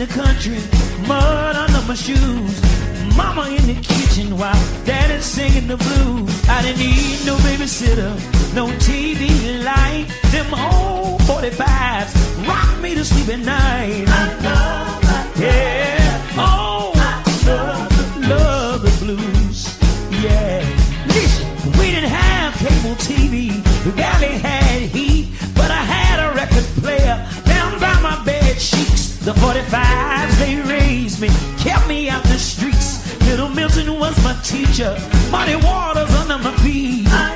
the country, mud under my shoes. Mama in the kitchen while daddy's singing the blues. I didn't need no babysitter, no TV light. Them old 45s rock me to sleep at night. Yeah, oh, I love the blues. Yeah, listen, we didn't have cable TV, we barely had heat, but I had a record player down by my bed sheets. The 45s, they raised me, kept me out the streets. Little Milton was my teacher, muddy waters under my feet. I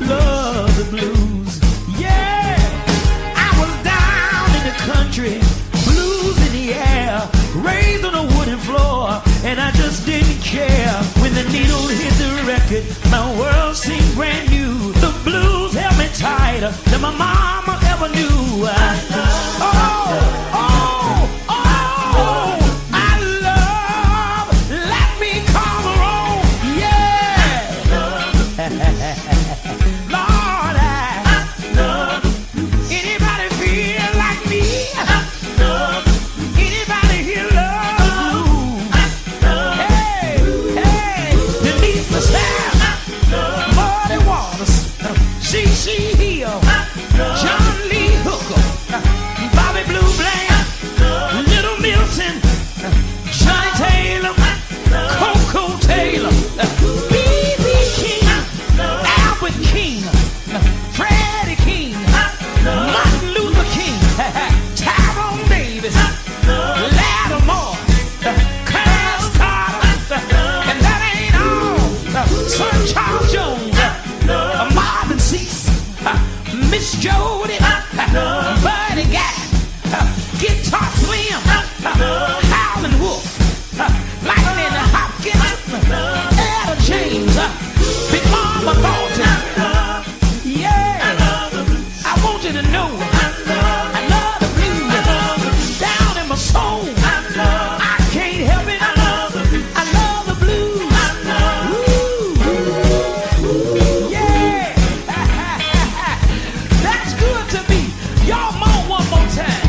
love the blues. Yeah, I was down in the country, blues in the air, raised on a wooden floor, and I just didn't care. When the needle hit the record, my world seemed brand new. The blues held me tighter than my mama ever knew. Jody, Buddy Guy, Guitar Slim, Howlin' Wolf, Lightning Hopkins, Etta James, Big Mama Thornton. Yeah, I want you to know I love the blues down in my soul. I can't help it. I love the blues. Yeah. That's good to me. Y'all moan one more time.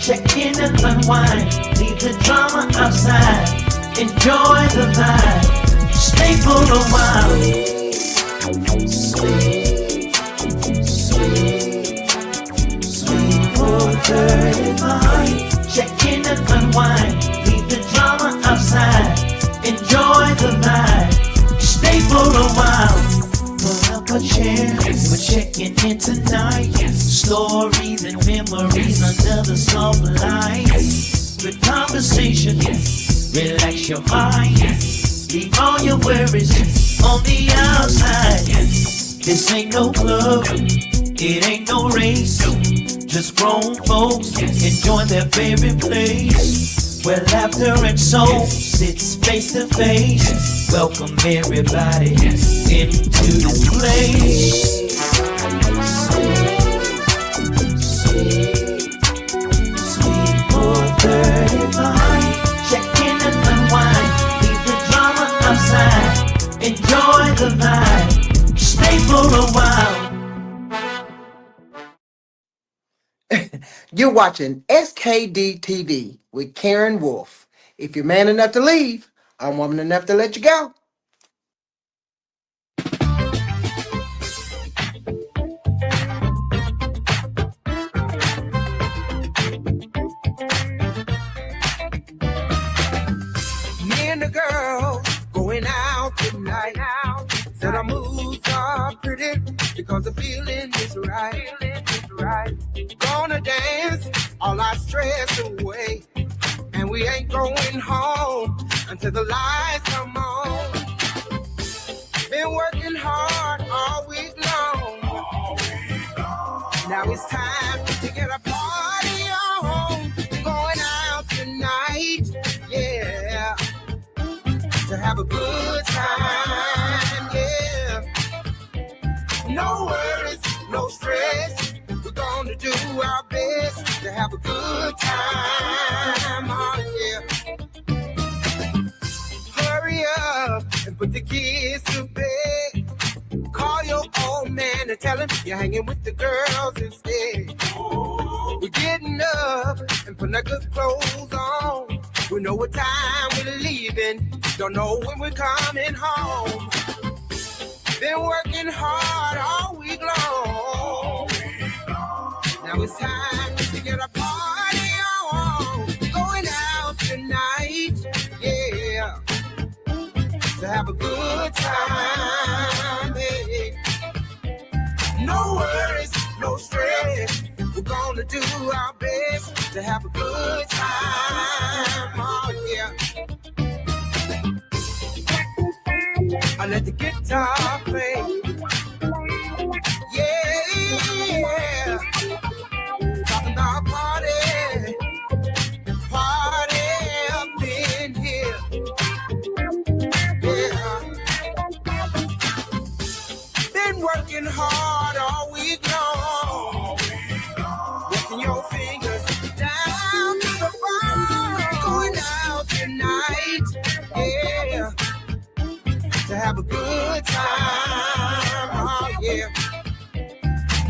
Check in and unwind, leave the drama outside, enjoy the vibe, stay for a while. Sweet, sweet 4:35. Check in and unwind, leave the drama outside, enjoy the vibe, stay for a while. Pull up a chair, we're checking in tonight. Stories and memories under the soft lights. Good conversation, relax your mind. Leave all your worries on the outside. This ain't no club, it ain't no race. Just grown folks enjoying their favorite place, where laughter and soul sits face to face. Welcome everybody into this place. Sweet 4:35. Check in and unwind, leave the drama You're watching SKD TV with Karen Wolfe. If you're man enough to leave, I'm woman enough to let you go. Me and the girl going out tonight. Said our moves are pretty because the feeling is right. Gonna dance all our stress away. And we ain't going home until the lights come on. Been working hard all week long. Now it's time to get a party on. Going out tonight, yeah. To have a good time, yeah. No worries, no stress. We're gonna do our best to have a good time, oh yeah. Hurry up and put the kids to bed. Call your old man and tell him you're hanging with the girls instead. We're getting up and putting our good clothes on. We know what time we're leaving, don't know when we're coming home. Been working hard all week long. Now it's time to get a party on. Going out tonight, yeah. To have a good time, hey. No worries, no stress. We're gonna do our best to have a good time, oh yeah. I let the guitar play. Yeah. Talking about party up in here. Yeah. Been working hard all week long. Working your fingers down to the bone. Going out tonight, yeah. To have a good time, oh yeah.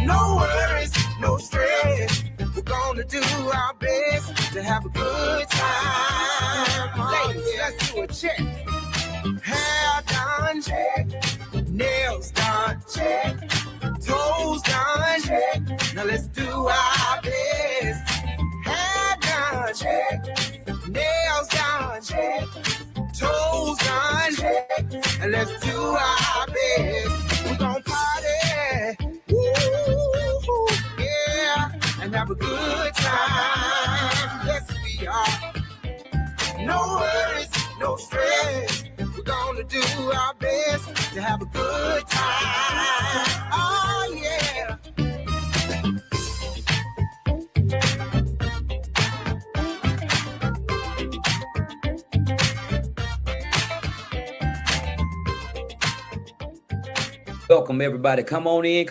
No worries, no stress. We're gonna do our best to have a good time, oh, ladies, yeah. Let's do a check. Hair done, check. Nails done, check. Toes done, check. Now let's do our best. Hair done, check. Nails done, check. Toes done, and let's do our best. We're gonna party, woo, yeah, and have a good time. Yes, we are. No worries, no stress. We're gonna do our best to have a good time. Oh, yeah. Welcome, everybody. Come on in,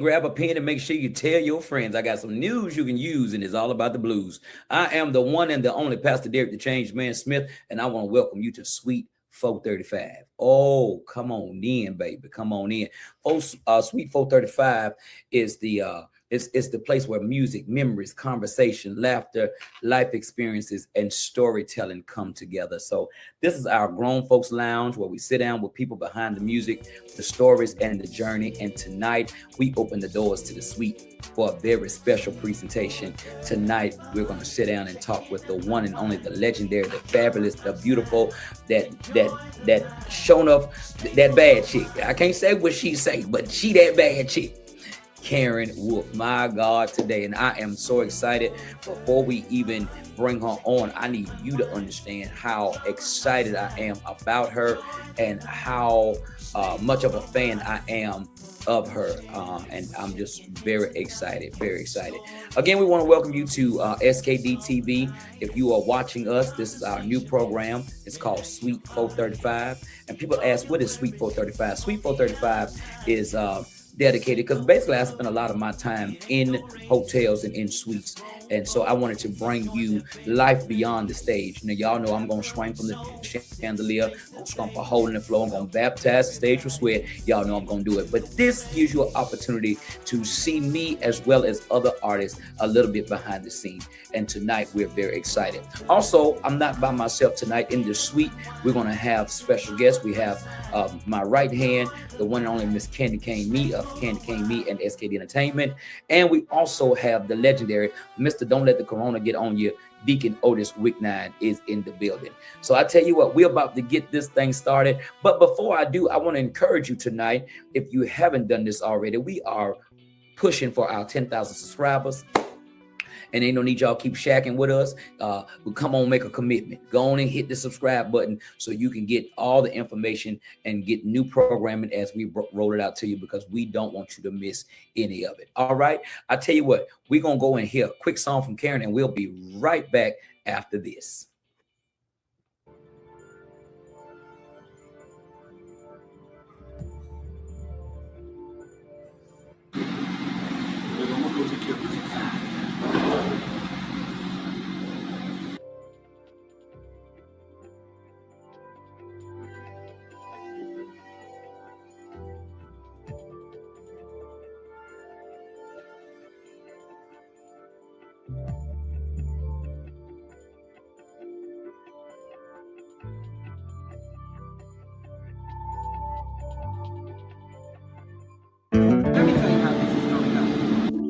grab a pen and make sure you tell your friends. I got some news you can use, and it's all about the blues. I am the one and the only Pastor Derek the Changed Man Smith, and I want to welcome you to Sweet 435. Oh, come on in, baby. Come on in. Sweet 435 is the it's the place where music, memories, conversation, laughter, life experiences, and storytelling come together. So this is our grown folks lounge where we sit down with people behind the music, the stories, and the journey. And tonight we open the doors to the suite for a very special presentation. Tonight we're going to sit down and talk with the one and only, the legendary, the fabulous, the beautiful, that shown up, that bad chick. I can't say what she say, but she that bad chick. Karen Wolfe, my God, today. And I am so excited. Before we even bring her on, I need you to understand how excited I am about her and how much of a fan I am of her. And I'm just very excited, very excited. Again, we want to welcome you to SKD TV. If you are watching us, this is our new program. It's called Sweet 435. And people ask, what is Sweet 435? Sweet 435 is dedicated, because basically I spend a lot of my time in hotels and in suites. And so I wanted to bring you life beyond the stage. Now, y'all know I'm going to swing from the chandelier, gonna stomp a hole in the floor, I'm going to baptize the stage with sweat. Y'all know I'm going to do it. But this gives you an opportunity to see me as well as other artists a little bit behind the scenes. And tonight we're very excited. Also, I'm not by myself tonight in the suite. We're going to have special guests. We have my right hand, the one and only Miss KandiKane Me of KandiKane Me and SKD Entertainment. And we also have the legendary Mr. Don't Let the Corona Get On You, Deacon Otis Wicknine is in the building. So I tell you what, we're about to get this thing started. But before I do, I want to encourage you tonight, if you haven't done this already, we are pushing for our 10,000 subscribers. And ain't no need y'all keep shacking with us. We come on, make a commitment. Go on and hit the subscribe button so you can get all the information and get new programming as we roll it out to you, because we don't want you to miss any of it. All right. I tell you what, we're going to go and hear a quick song from Karen, and we'll be right back after this.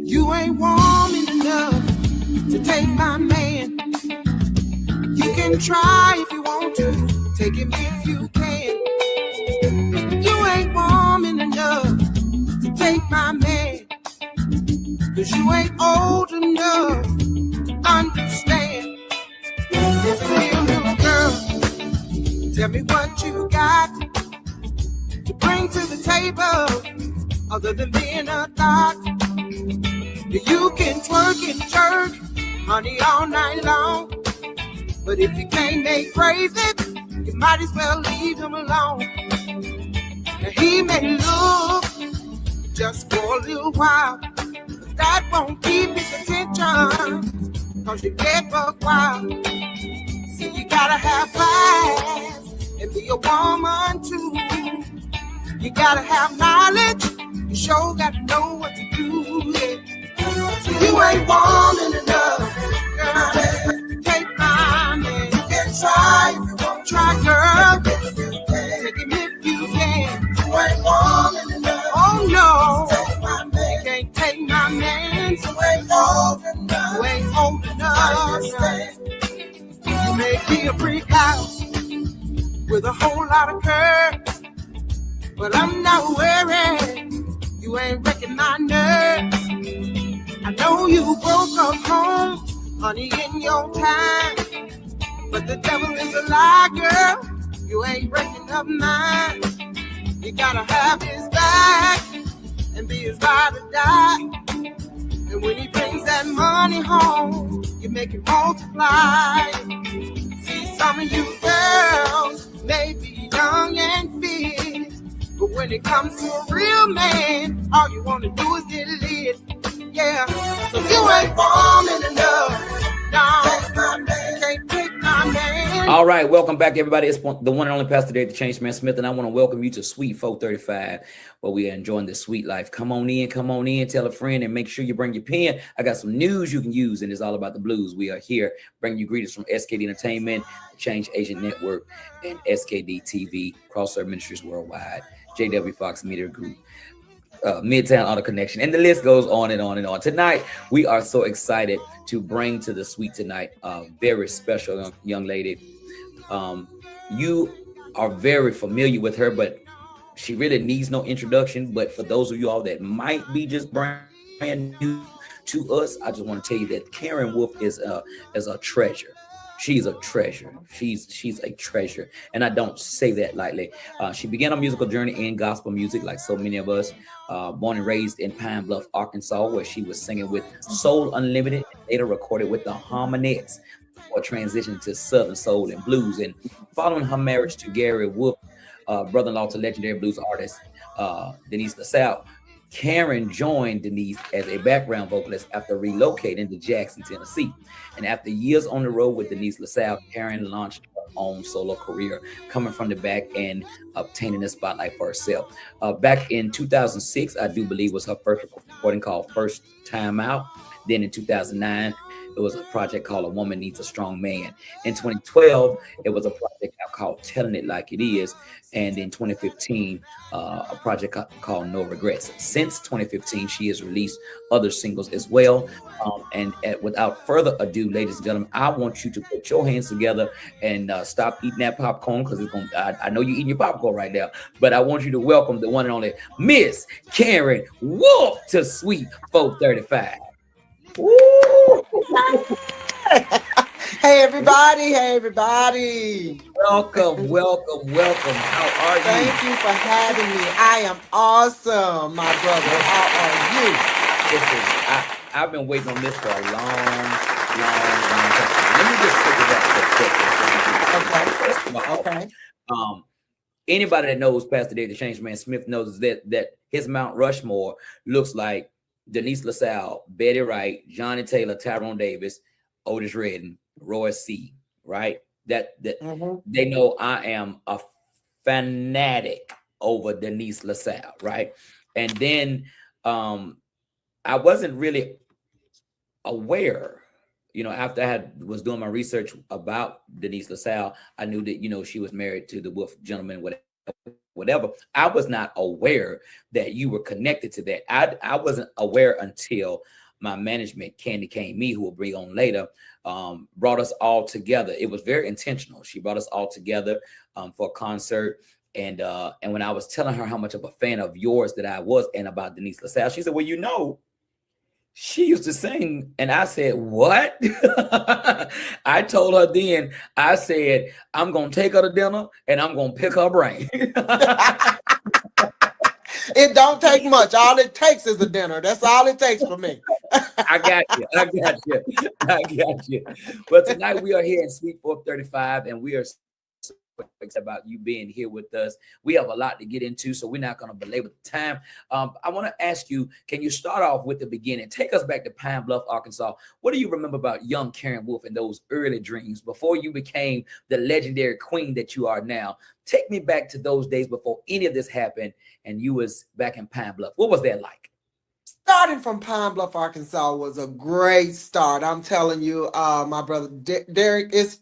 You ain't warming enough to take my man. You can try if you want to, take him if you can. You ain't warming enough to take my man, 'cause you ain't old enough to understand. Listen here, little girl, tell me what you got to bring to the table, other than being a thought. You can twerk and jerk, honey, all night long. But if you can't make crazy, you might as well leave him alone. Now he may look just for a little while, but that won't keep his attention, 'cause you get buck wild. See, you gotta have class and be a woman too. You gotta have knowledge, you sure gotta know what to do. Yeah. So you ain't warming enough, girl, to take my man. You can try if you want, try, girl. Take him if you can. You ain't warming enough. Oh no, take my man. You can't take my man. You ain't old enough. You ain't old enough. You may be a brick house with a whole lot of curves, but I'm not worried. You ain't wrecking my nerves. I know you broke up home, honey, in your time, but the devil is a lie, girl. You ain't breaking up mine. You gotta have his back and be his ride or die. And when he brings that money home, you make it multiply. See, some of you girls may be young and fit, but when it comes to a real man, all you wanna do is get lit. Yeah, so you ain't warming enough. No, can't take my man. All right, welcome back, everybody. It's the one and only Pastor Derek the Change Man Smith, and I want to welcome you to Suite 435, where we are enjoying this sweet life. Come on in, tell a friend, and make sure you bring your pen. I got some news you can use, and it's all about the blues. We are here bringing you greetings from SKD Entertainment, the Change Agent Network, and SKD TV, Crossover Ministries Worldwide, JW Fox Media Group, Midtown Auto Connection, and the list goes on and on and on. Tonight, we are so excited to bring to the suite tonight a very special young lady. You are very familiar with her, but she really needs no introduction. But for those of you all that might be just brand new to us, I just want to tell you that Karen Wolfe is a treasure. She's a treasure. She's a treasure. And I don't say that lightly. She began a musical journey in gospel music like so many of us. Born and raised in Pine Bluff, Arkansas, where she was singing with Soul Unlimited, later recorded with the Harmonettes, or transitioned to Southern Soul and Blues. And following her marriage to Gary Wolfe, brother-in-law to legendary blues artist Denise LaSalle, Karen joined Denise as a background vocalist after relocating to Jackson, Tennessee. And after years on the road with Denise LaSalle, Karen launched her own solo career, coming from the back and obtaining the spotlight for herself. Back in 2006, I do believe was her first recording called First Time Out. Then in 2009, it was a project called A Woman Needs a Strong Man. In 2012, it was a project called Telling It Like It Is. And in 2015, a project called No Regrets. Since 2015, she has released other singles as well. Without further ado, ladies and gentlemen, I want you to put your hands together and stop eating that popcorn, because it's going. I know you're eating your popcorn right now, but I want you to welcome the one and only Miss Karen Wolfe to Sweet 435. Woo! Hey everybody! Hey everybody! Welcome, welcome, welcome. How are you? Thank you for having me. I am awesome, my brother. How are you? Listen, I've been waiting on this for a long, long time. Let me just take it back for a second. Okay. Anybody that knows Pastor David the Change Man Smith knows that his Mount Rushmore looks like Denise LaSalle, Betty Wright, Johnny Taylor, Tyrone Davis, Otis Redding, Roy C. Right? That They know I am a fanatic over Denise LaSalle, right? And then I wasn't really aware, after I was doing my research about Denise LaSalle, I knew that, she was married to the Wolfe gentleman, whatever. I was not aware that you were connected to that. I wasn't aware until my management, KandiKane, who will bring on later, brought us all together. It was very intentional. She brought us all together for a concert. And when I was telling her how much of a fan of yours that I was and about Denise LaSalle, she said, well, she used to sing. And I said, what? I told her then, I said, I'm going to take her to dinner and I'm going to pick her brain. It don't take much. All it takes is a dinner. That's all it takes for me. I got you. But tonight we are here in Sweet 435, and we are so excited about you being here with us. We have a lot to get into, so we're not going to belabor the time. I want to ask you, can you start off with the beginning? Take us back to Pine Bluff, Arkansas. What do you remember about young Karen Wolfe and those early dreams before you became the legendary queen that you are now? Take me back to those days before any of this happened, and you was back in Pine Bluff. What was that like? Starting from Pine Bluff, Arkansas was a great start. I'm telling you, my brother Derek, it's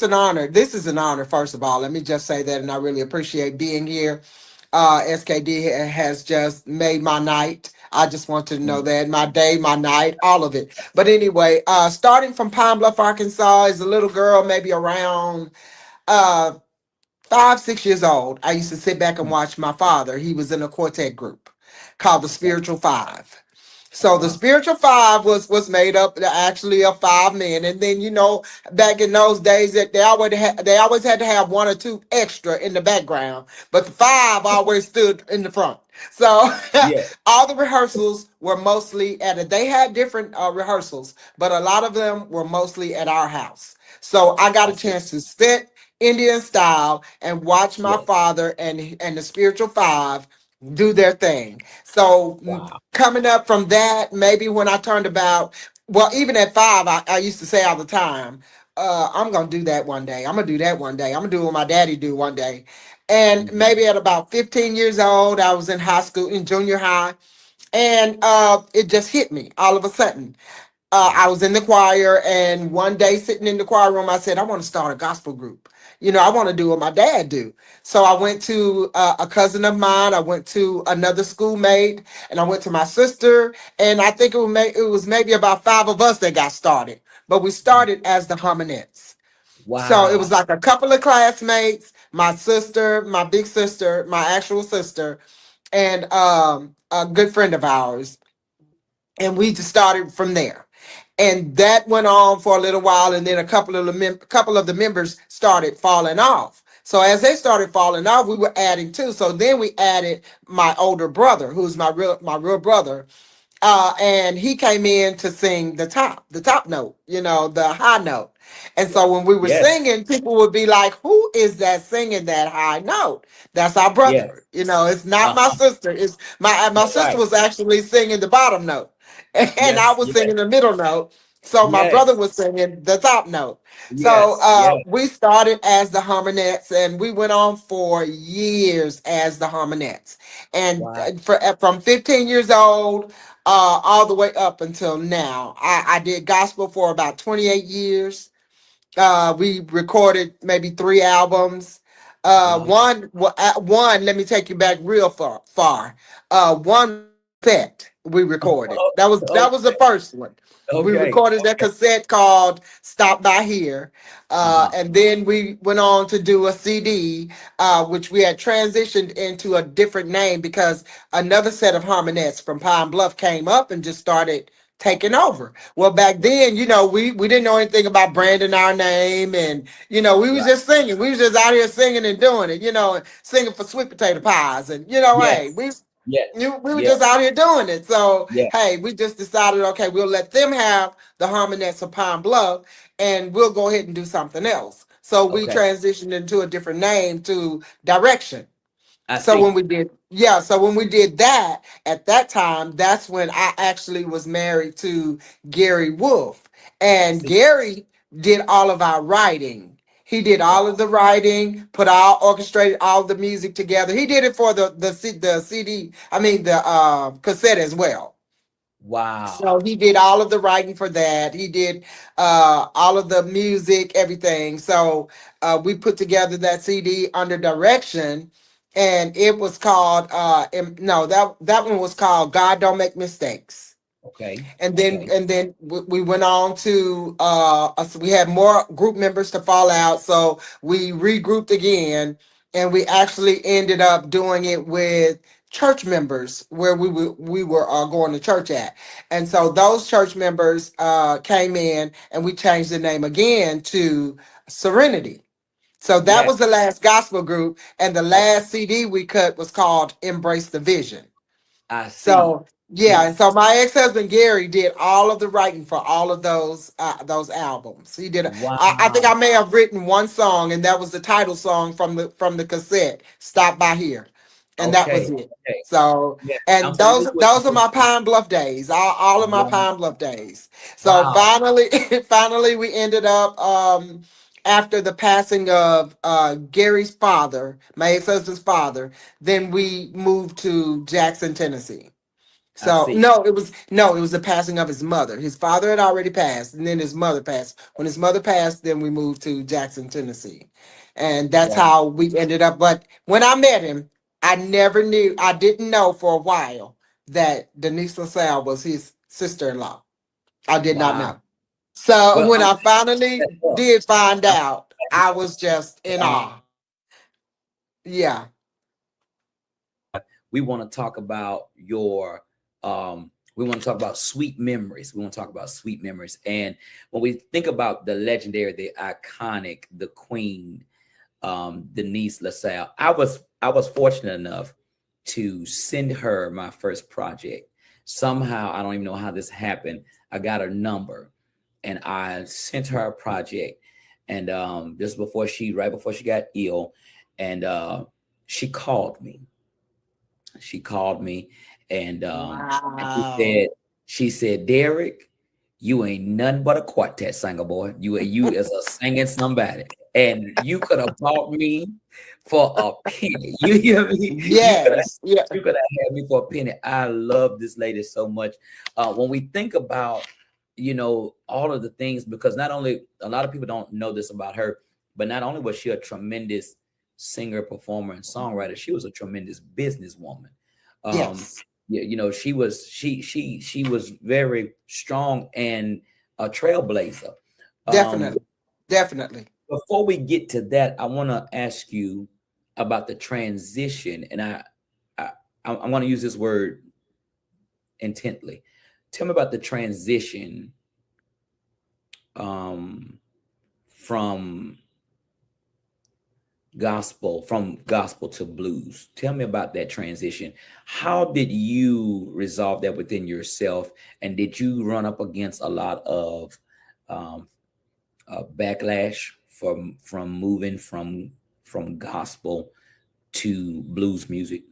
an honor. This is an honor, first of all. Let me just say that, and I really appreciate being here. SKD has just made my night. I just want to know that, my day, my night, all of it. But anyway, starting from Pine Bluff, Arkansas, as a little girl, maybe around 5, 6 years old, I used to sit back and watch my father. He was in a quartet group called the Spiritual Five. So the Spiritual Five was made up actually of 5 men, and then back in those days that they always had to have one or two extra in the background, but the five always stood in the front. So Yeah. all the rehearsals were mostly they had different rehearsals, but a lot of them were mostly at our house. So I got a chance to sit Indian style and watch my father and the Spiritual Five do their thing. So coming up from that, maybe when I turned even at 5, I used to say all the time, I'm going to do that one day. I'm going to do that one day. I'm going to do what my daddy do one day. And maybe at about 15 years old, I was in high school, in junior high, and it just hit me all of a sudden. I was in the choir, and one day sitting in the choir room, I said, I want to start a gospel group. I want to do what my dad do. So I went to a cousin of mine. I went to another schoolmate, and I went to my sister. And I think it was maybe about 5 of us that got started. But we started as the Harmonettes. Wow. So it was like a couple of classmates, my sister, my big sister, my actual sister, and a good friend of ours. And we just started from there. And that went on for a little while, and then a couple of the members started falling off. So as they started falling off, we were adding too. So then we added my older brother, who's my real brother, And he came in to sing the top note, the high note. And so when we were Yes. singing, people would be like, "Who is that singing that high note?" That's our Yes. brother. It's not my Uh-huh. sister. It's my That's sister right. was actually singing the bottom note, and I Yes. was Yes. singing the middle note. So my brother Yes. was singing the top note. So Yes. Yes. we started as the Harmonettes, and we went on for years as the Harmonettes. And Wow. from 15 years old all the way up until now, I did gospel for about 28 years. We recorded maybe 3 albums. Wow. One. Let me take you back real far. One cassette we recorded. That was the Okay. first one. We Okay. recorded a cassette called "Stop By Here," Uh-huh. and then we went on to do a CD, which we had transitioned into a different name because another set of harmonettes from Pine Bluff came up and just started taking over. Well, back then, we didn't know anything about branding our name, and we was Right. just singing. We was just out here singing and doing it, and singing for sweet potato pies, and hey, Yes. Yes. we were Yes. just out here doing it. So Yes. hey, we just decided, okay, we'll let them have the harmonettes of Pine Bluff, and we'll go ahead and do something else. So we Okay. transitioned into a different name to Direction. I So when see. we did, yeah, so when we did that, at that time, that's when I actually was married to Gary Wolfe. I And see. Gary did all of our writing. He did all of Wow. the writing, orchestrated all the music together. He did it for the CD, I mean the cassette as well. So Wow. he did all of the writing for that. He did all of the music, everything. So we put together that CD under Direction, and it was called no, that one was called God Don't Make Mistakes. Okay. And then Okay. we went on to we had more group members to fall out, so we regrouped again, and we actually ended up doing it with church members where we were going to church at. And so those church members came in, and we changed the name again to Serenity. So that Yes. was the last gospel group, and the Okay. last CD we cut was called Embrace the Vision. I see. So yeah, and so my ex-husband Gary did all of the writing for all of those albums. He did. I think I Wow. may have written one song, and that was the title song from the cassette. Stop By Here, and that was Okay. it. Okay. So, Yes. I'm and those familiar with those are the my Pine Bluff days. All of my wow. Pine Bluff days. So Wow. finally, we ended up after the passing of Gary's father, my ex-husband's father. Then we moved to Jackson, Tennessee. I So see. no, it was the passing of his mother. His father had already passed, and then his mother passed. When his mother passed, then we moved to Jackson, Tennessee, and that's Wow. how we ended up. But when I met him, I didn't know for a while that Denise LaSalle was his sister-in-law. I did not Wow. know. So Well, when I'm I finally did find out, I was just in uh, awe. Yeah, we want to talk about your we want to talk about sweet memories. We want to talk about sweet memories. And when we think about the legendary, the iconic, the queen, Denise LaSalle, I was fortunate enough to send her my first project. Somehow, I don't even know how this happened. I got her number and I sent her a project. And this before right before she got ill. And she called me. She called me and wow, she said, Derek, you ain't nothing but a quartet singer, boy. You is a singing somebody. And you could have bought me for a penny. You hear me? yes, yeah, You could have had me for a penny. I love this lady so much. When we think about, all of the things, because not only a lot of people don't know this about her, but not only was she a tremendous singer, performer, and songwriter, she was a tremendous businesswoman. Um, yes. yeah, she was very strong and a trailblazer. Um, Definitely. Definitely. before we get to that, I want to ask you about the transition, and I, I want to use this word intently. Tell me about the transition um, from from gospel to blues. Tell me about that transition. How did you resolve that within yourself? And did you run up against a lot of um, backlash from moving from gospel to blues music?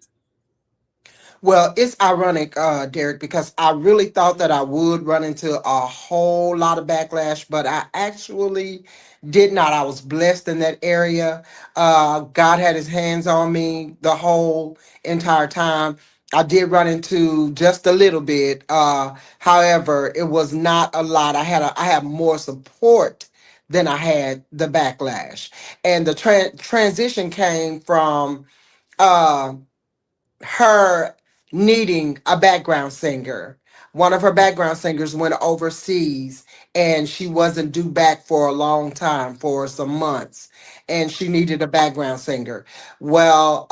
Well, it's ironic, Derek, because I really thought that I would run into a whole lot of backlash, but I actually did not. I was blessed in that area. God had his hands on me the whole entire time. I did run into just a little bit. However, it was not a lot. I had more support than I had the backlash. And the transition came from uh her needing a background singer. One of her background singers went overseas and she wasn't due back for a long time, for some months, and she needed a background singer. Well,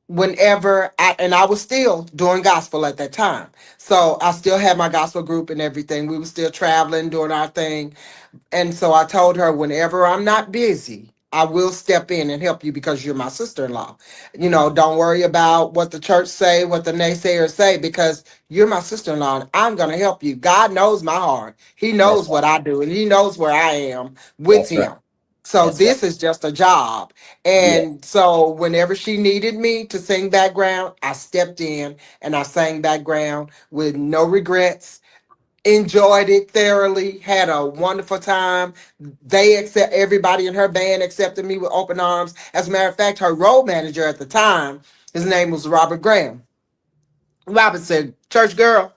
whenever I was still doing gospel at that time. So I still had my gospel group and everything. We were still traveling, doing our thing. And so I told her, whenever I'm not busy, I will step in and help you because you're my sister-in-law. Don't worry about what the church say, what the naysayers say, because you're my sister-in-law and I'm going to help you. God knows my heart. He That's knows right. what I do and he knows where I am with That's right. him. So That's right. this is just a job. Yeah. And so whenever she needed me to sing background, I stepped in and I sang background with no regrets, enjoyed it thoroughly, had a wonderful time. Everybody in her band accepted me with open arms. As a matter of fact, her road manager at the time, his name was Robert Graham. Robert said, "Church girl,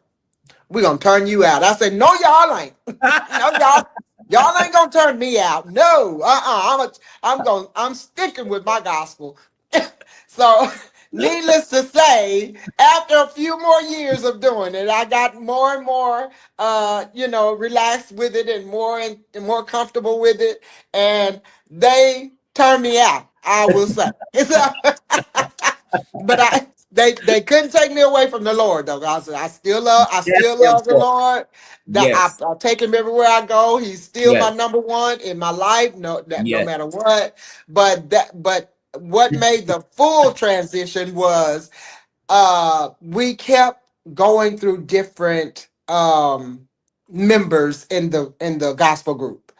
we're gonna turn you out." I said, "No, y'all ain't. No, y'all ain't gonna turn me out. No, I'm sticking with my gospel." So, needless to say, after a few more years of doing it, I got more and more, relaxed with it and more comfortable with it, and they turned me out. I will say. But they couldn't take me away from the Lord though. I That's still love the important. Lord. Yes. I take him everywhere I go. He's still my Yes. number one in my life. No Yes. matter what. But what made the full transition was we kept going through different members in the gospel group.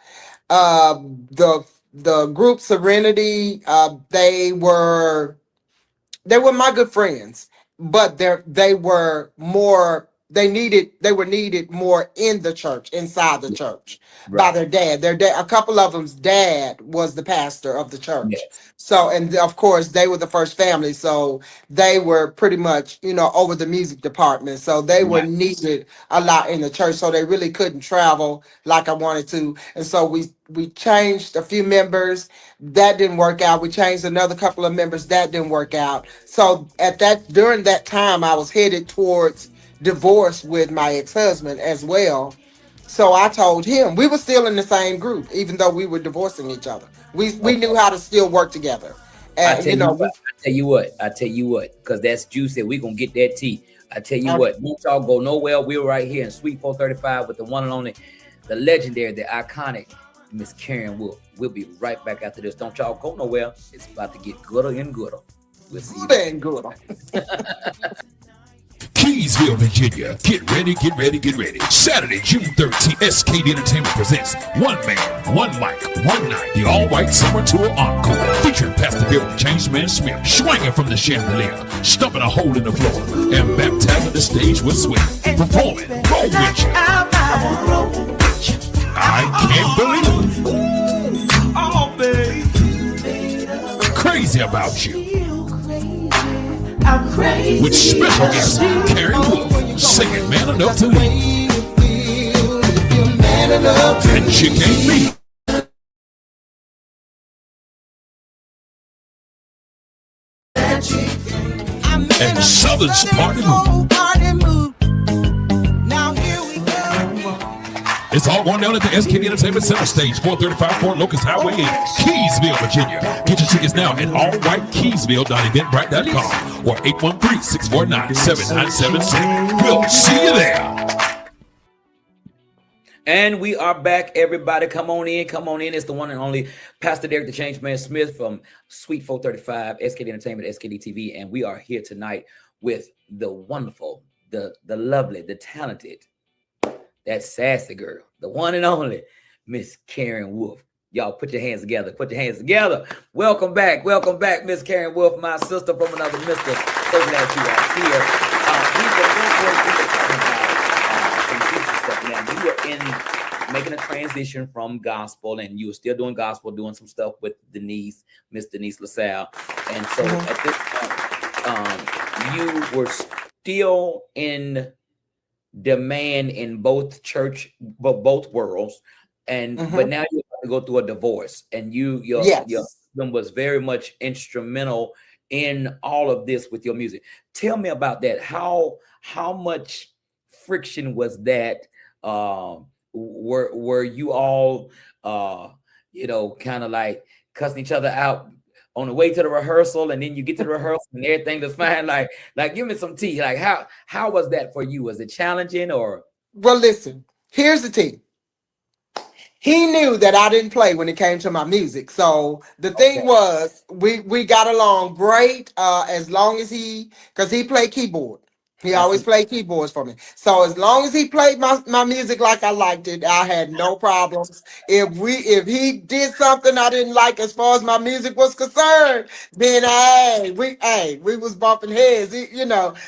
Uh the group Serenity, they were my good friends, but they were needed more in the church, inside the church, by Right. their dad. A couple of them's dad was the pastor of the church. Yes. So, and of course they were the first family, so they were pretty much, over the music department. So they were Right. needed a lot in the church. So they really couldn't travel like I wanted to. And so we changed a few members. That didn't work out. We changed another couple of members. That didn't work out. So during that time, I was headed towards divorce with my ex-husband as well. So I told him, we were still in the same group, even though we were divorcing each other. We Okay. knew how to still work together. I And tell you what. I tell you what. I tell you what. Because that's juicy. We gonna get that tea. I tell you okay. what. Don't y'all go nowhere. We're right here in Suite 435 with the one and only, the legendary, the iconic Miss Karen Wolfe. We'll be right back after this. Don't y'all go nowhere. It's about to get gooder and gooder. We'll see you Good and good. Keysville, Virginia. Get ready, get ready, get ready. Saturday, June 13th, SKD Entertainment presents One Man, One Mic, One Night, the all-white summer tour encore. Featuring Pastor Bill Changeman Smith, swinging from the chandelier, stumping a hole in the floor, and baptizing the stage with sweat. Performing, roll with you. I can't believe it. Oh, baby. Crazy about you. I'm crazy. With special guest, Karen Wolfe, singing Man Enough to Lead. And she can't be. And Southern's Party Move. It's all going down at the SKD Entertainment Center stage, 435 Fort Locust Highway in Keysville, Virginia. Get your tickets now at allwhitekeysville.eventbrite.com or 813-649-7976. We'll see you there. And we are back, everybody. Come on in, come on in. It's the one and only Pastor Derek the Change Man Smith from Suite 435, SKD Entertainment, SKD TV. And we are here tonight with the wonderful, the lovely, the talented, that sassy girl, the one and only Miss Karen Wolfe. Y'all put your hands together. Put your hands together. Welcome back, Miss Karen Wolfe, my sister from another mister. So glad you are here. Now, you were in making a transition from gospel, and you were still doing gospel, doing some stuff with Miss Denise LaSalle. And so at this point, you were still in demand in both both worlds, and but now you have to go through a divorce, and your husband was very much instrumental in all of this with your music. Tell me about that. How much friction was that? Were you all kind of like cussing each other out on the way to the rehearsal, and then you get to the rehearsal and everything was fine? Like give me some tea. Like how was that for you? Was it challenging or? Well, listen, here's the tea. He knew that I didn't play when it came to my music. So the thing was, we got along great as long as because he played keyboard. He always played keyboards for me. So as long as he played my music like I liked it, I had no problems. If he did something I didn't like as far as my music was concerned, then we was bumping heads,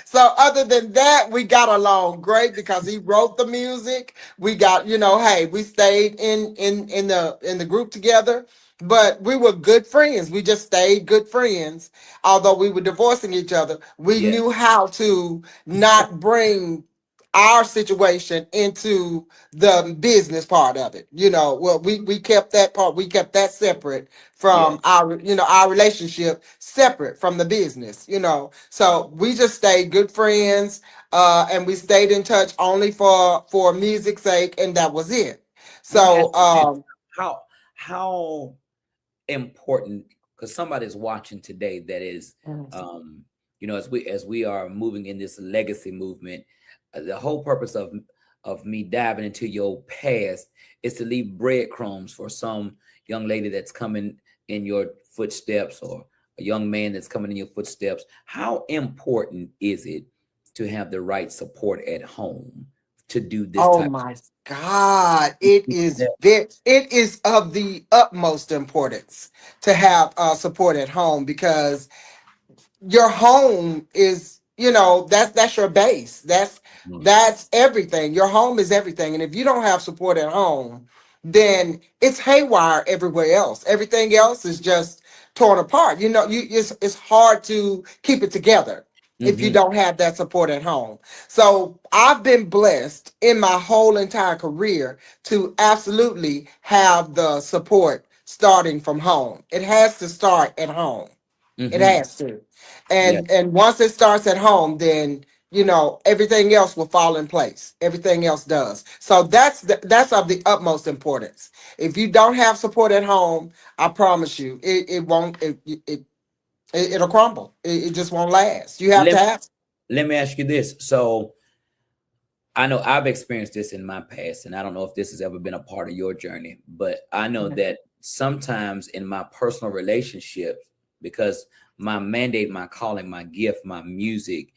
So other than that, we got along great because he wrote the music. We got, we stayed in the group together. But we were good friends. We just stayed good friends. Although we were divorcing each other, we knew how to not bring our situation into the business part of it. Well, we kept that part, we kept that separate from our relationship, separate from the business, So we just stayed good friends, and we stayed in touch only for music's sake, and that was it. So how important, because somebody's watching today that is as we are moving in this legacy movement, the whole purpose of me diving into your past is to leave breadcrumbs for some young lady that's coming in your footsteps, or a young man that's coming in your footsteps. How important is it to have the right support at home to do this? Oh my God, it is of the utmost importance to have support at home, because your home is, that's your base. That's everything. Your home is everything. And if you don't have support at home, then it's haywire everywhere else. Everything else is just torn apart. It's hard to keep it together if you don't have that support at home. So I've been blessed in my whole entire career to absolutely have the support starting from home. It has to start at home. It has to. And once it starts at home, then everything else will fall in place. Everything else does. So that's of the utmost importance. If you don't have support at home, I promise you, it won't. It'll crumble. It just won't last. You have to have. Let me ask you this. So I know I've experienced this in my past, and I don't know if this has ever been a part of your journey, but I know that sometimes in my personal relationships, because my mandate, my calling, my gift, my music,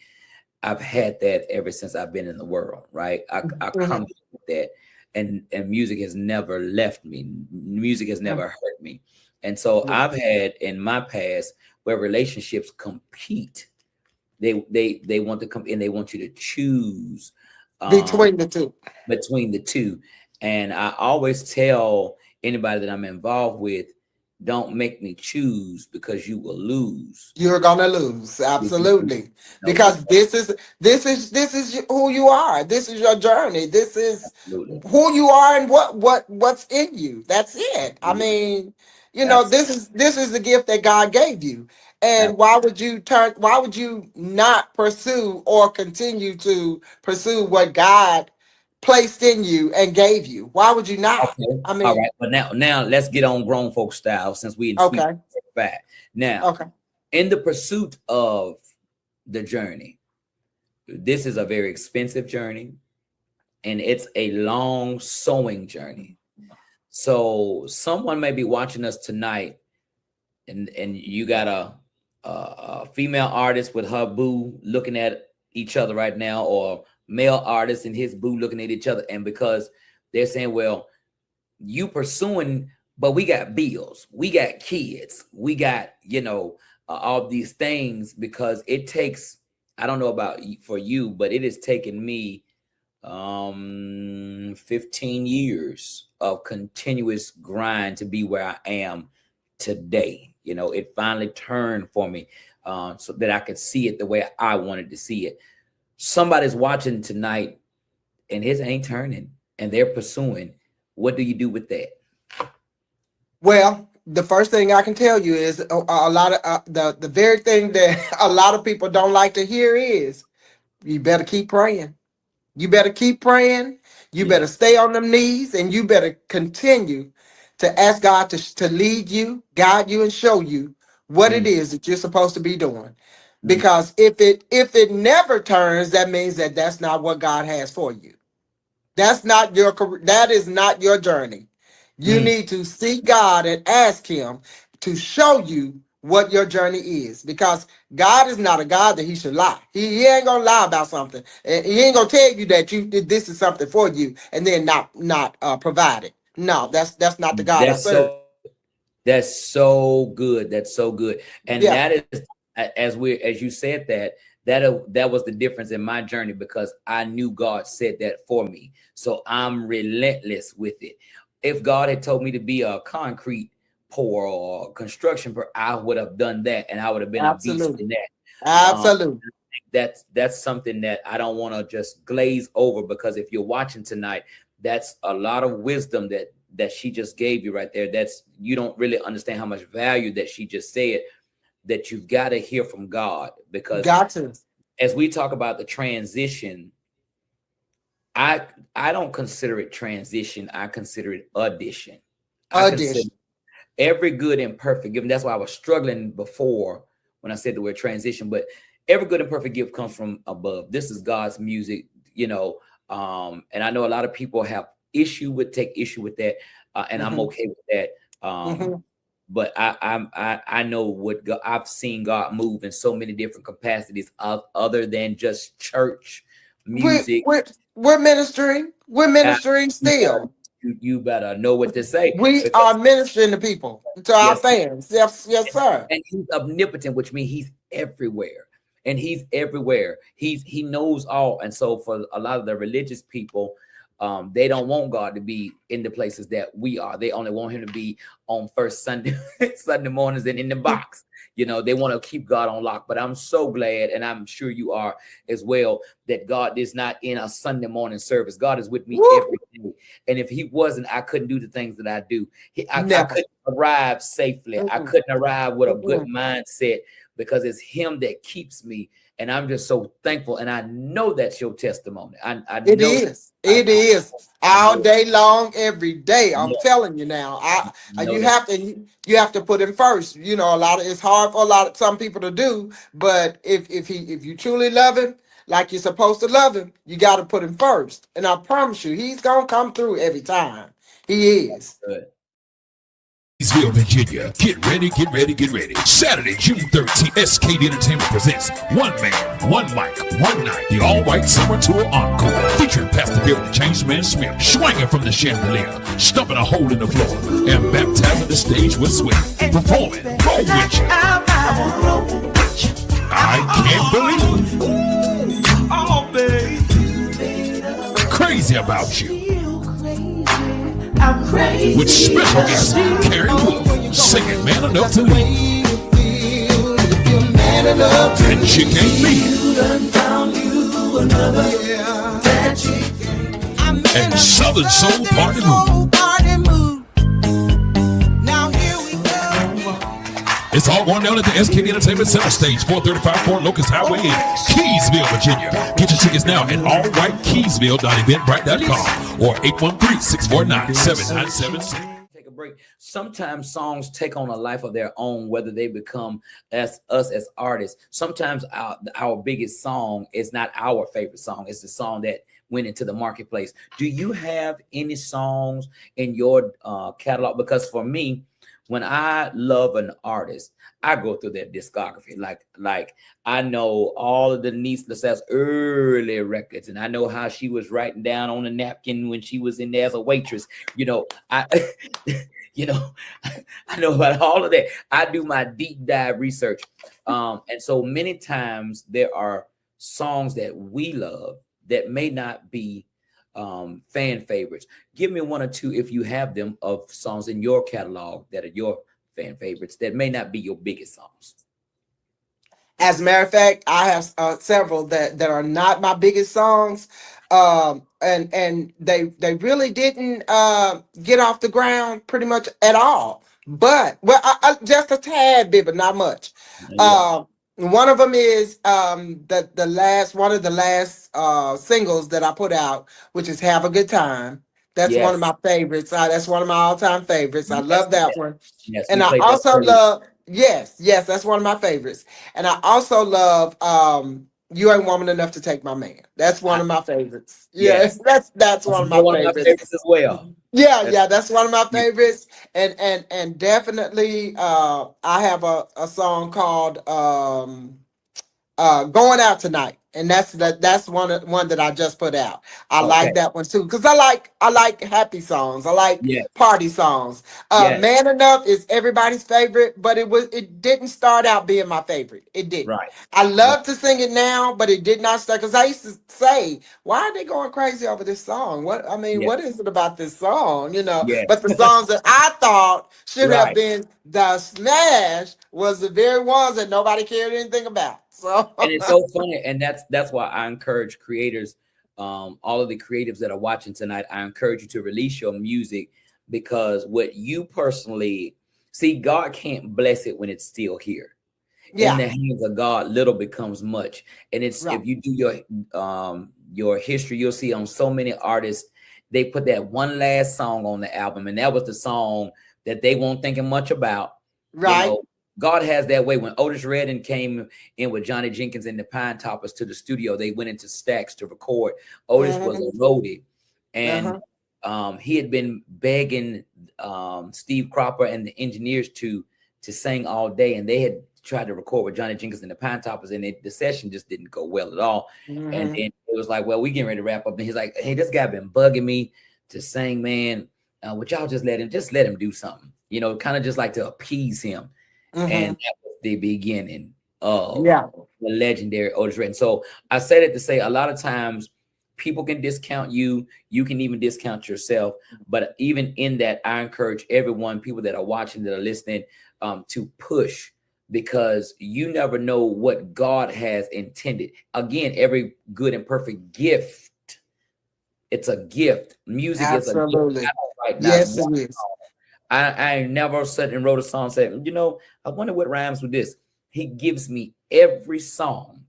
I've had that ever since I've been in the world, right? I come with that, and music has never left me. Music has never hurt me. And so I've had in my past where relationships compete. They want to come in, they want you to choose between the two. And I always tell anybody that I'm involved with, don't make me choose, because you will lose. You're gonna lose, absolutely, because this is who you are. This is your journey. This is who you are and what's in you. That's it. I mean, this is the gift that God gave you. And why would you not pursue or continue to pursue what God placed in you and gave you? Why would you not? Okay. I mean, all right, but now let's get on grown folk style, since we in okay. Back. Now, in the pursuit of the journey, this is a very expensive journey. and it's a long sowing journey. So someone may be watching us tonight, and you got a female artist with her boo looking at each other right now, or male artist and his boo looking at each other, and because they're saying, well, you pursuing, but we got bills, we got kids, we got, all these things, because it takes, I don't know about for you, but it has taken me 15 years of continuous grind to be where I am today. It finally turned for me, so that I could see it the way I wanted to see it. Somebody's watching tonight and his ain't turning and they're pursuing. What do you do with that? Well, the first thing I can tell you is a lot of the very thing that a lot of people don't like to hear is you better keep praying. You better keep praying. You better stay on them knees, and you better continue to ask God to lead you, guide you, and show you what it is that you're supposed to be doing. Because if it never turns, that means that that's not what God has for you. That is not your journey. You need to seek God and ask him to show you what your journey is, because God is not a God that he should lie. He ain't gonna lie about something. And he ain't gonna tell you that this is something for you and then not provide it. No, that's not the God I serve. That's so good. That's so good. And Yeah. that is, as you said that was the difference in my journey, because I knew God said that for me. So I'm relentless with it. If God had told me to be a concrete pour or construction pour, I would have done that, and I would have been a beast in that. Absolutely. That's something that I don't want to just glaze over, because if you're watching tonight, that's a lot of wisdom that she just gave you right there. That's, you don't really understand how much value that she just said, that you've got to hear from God, because as we talk about the transition, I don't consider it transition. I consider it addition. I consider every good and perfect gift. That's why I was struggling before when I said the word transition, but every good and perfect gift comes from above. This is God's music, and I know a lot of people take issue with that, and I'm okay with that. But I know what God, I've seen God move in so many different capacities other than just church music. We're ministering. We're ministering still. You better know what to say. We are ministering to people, to our fans. Yes, sir. And he's omnipotent, which means he's everywhere. And he's everywhere. He knows all. And so for a lot of the religious people, they don't want God to be in the places that we are. They only want him to be on first Sunday mornings and in the box. They want to keep God on lock. But I'm so glad, and I'm sure you are as well, that God is not in a Sunday morning service. God is with me every day. And if he wasn't, I couldn't do the things that I do. I couldn't arrive safely. I couldn't arrive with a good mindset, because it's him that keeps me. And I'm just so thankful. And I know that's your testimony. It is all day long, every day. I'm telling you now. You have to put him first. It's hard for some people to do, but if you truly love him like you're supposed to love him, you got to put him first. And I promise you, he's gonna come through every time. He is. Good. Virginia. Get ready, get ready, get ready. Saturday, June 13th, SKD Entertainment presents One Man, One Mic, One Night, the all-white summer tour encore, featuring Pastor Bill the Changed Man Smith, swinging from the chandelier, stumping a hole in the floor, and baptizing the stage with sweat, performing Roll With You. I can't believe Crazy About You. I'm crazy. With special guest Carrie Wolfe singing Man Enough to Leave. And Chick Ain't Me. And Southern Soul Party Mood. It's all going down at the SKD Entertainment Center Stage, 435 Fort Locust Highway in Keysville, Virginia. Get your tickets now at allwhitekeysville.eventbrite.com or 813-649-7976. Take a break. Sometimes songs take on a life of their own, whether they become us as artists. Sometimes our biggest song is not our favorite song. It's the song that went into the marketplace. Do you have any songs in your catalog? Because for me, when I love an artist, I go through their discography. Like I know all of Denise LaSalle's early records, and I know how she was writing down on a napkin when she was in there as a waitress. You know, I I know about all of that. I do my deep dive research. And so many times there are songs that we love that may not be fan favorites. Give me one or two, if you have them, of songs in your catalog that are your fan favorites that may not be your biggest songs. As a matter of fact, I have several that are not my biggest songs, and they really didn't get off the ground pretty much at all. But I just a tad bit, but not much. Yeah. One of them is the last one of the last singles that I put out, which is "Have a Good Time." That's one of Yes. my favorites. That's one of my all-time favorites. I love that one. Yes. And We I played that also earlier. love, yes, that's one of my favorites. And I also love "You Ain't Woman Enough to Take My Man." That's one of my favorites. Yes. That's one of my One of my favorites. favorites as well. Yeah, that's one of my favorites. And definitely I have a song called "Going Out Tonight." And that's one that I just put out. I Okay. like that one too, because I like happy songs. I like Yes. party songs. Yes. "Man Enough" is everybody's favorite, but it didn't start out being my favorite. It didn't. Right. I love to sing it now, but it did not start, because I used to say, why are they going crazy over this song? What Yes. is it about this song? Yes. But the songs that I thought should have Right. been the smash was the very ones that nobody cared anything about. So And it's so funny, and that's why I encourage creators, all of the creatives that are watching tonight, I encourage you to release your music, because what you personally see, God can't bless it when it's still here. yeah, In the hands of God, little becomes much. And it's right. if you do your history, you'll see on so many artists, they put that one last song on the album, and that was the song that they weren't thinking much about. Right. You know, God has that way. When Otis Redding came in with Johnny Jenkins and the Pine Toppers to the studio, they went into Stax to record. Otis was a roadie, and he had been begging Steve Cropper and the engineers to sing all day, and they had tried to record with Johnny Jenkins and the Pine Toppers, and the session just didn't go well at all. And then it was like, well, we getting ready to wrap up, and he's like, hey, this guy been bugging me to sing, man. Would y'all just let him do something, kind of just like to appease him. And that was the beginning of the legendary Otis Redding. So I said it to say, a lot of times people can discount you. You can even discount yourself. But even in that, I encourage everyone, people that are watching, that are listening, to push, because you never know what God has intended. Again, every good and perfect gift, it's a gift. Music Absolutely. is a gift. Yes, it is. I never sat and wrote a song, said, I wonder what rhymes with this. He gives me every song.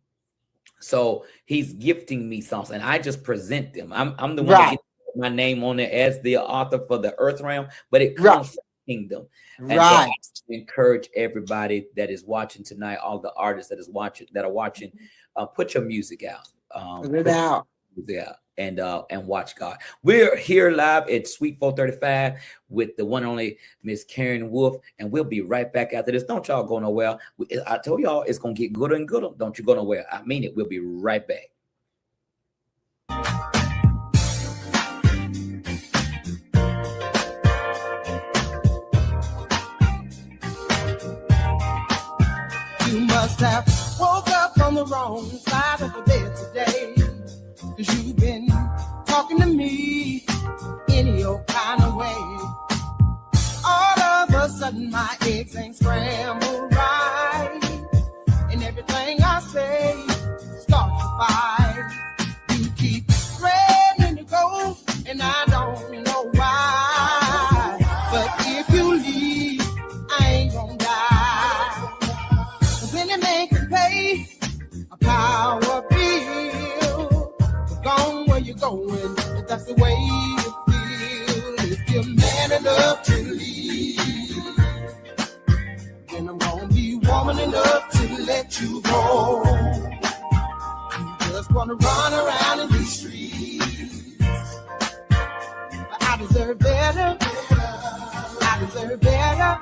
So he's gifting me songs, and I just present them. I'm the one that gets my name on it as the author for the earth realm, but it comes from the kingdom. And so I encourage everybody that is watching tonight, all the artists that are watching, put your music out. Put it out. Yeah, and watch God. We're here live at Suite 435 with the one and only Miss Karen Wolfe, and we'll be right back after this. Don't y'all go nowhere. I told y'all it's gonna get gooder and gooder. Don't you go nowhere. I mean it. We'll be right back. You must have woke up on the wrong side of the bed today, 'cause you've been talking to me in your kind of way. All of a sudden my eggs ain't scrambled right, and everything I say starts to fight. You keep threatening to go, and I don't know why. But if you leave, I ain't gonna die. 'Cause any man can pay a power bill. Gone where you're going, if that's the way you feel. If you're man enough to leave, then I'm gonna be woman enough to let you go. You just wanna run around in these streets deserve better. I deserve better.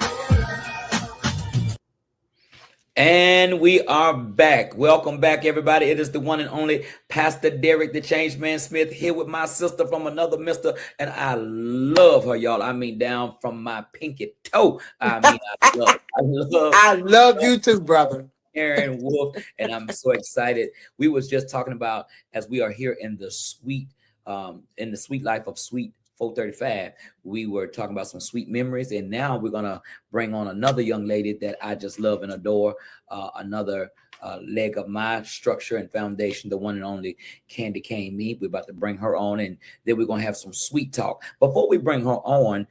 And we are back. Welcome back, everybody. It is the one and only Pastor Derek, the Change Man Smith, here with my sister from another mister. And I love her, y'all. I mean, down from my pinky toe. I mean, I love you too, brother. Aaron Wolfe, and I'm so excited. We was just talking about, as we are here in the sweet life of Sweet 435, we were talking about some sweet memories, and now we're gonna bring on another young lady that I just love and adore, another leg of my structure and foundation, the one and only KandiKane me. We're about to bring her on, and then we're gonna have some sweet talk. Before we bring her on,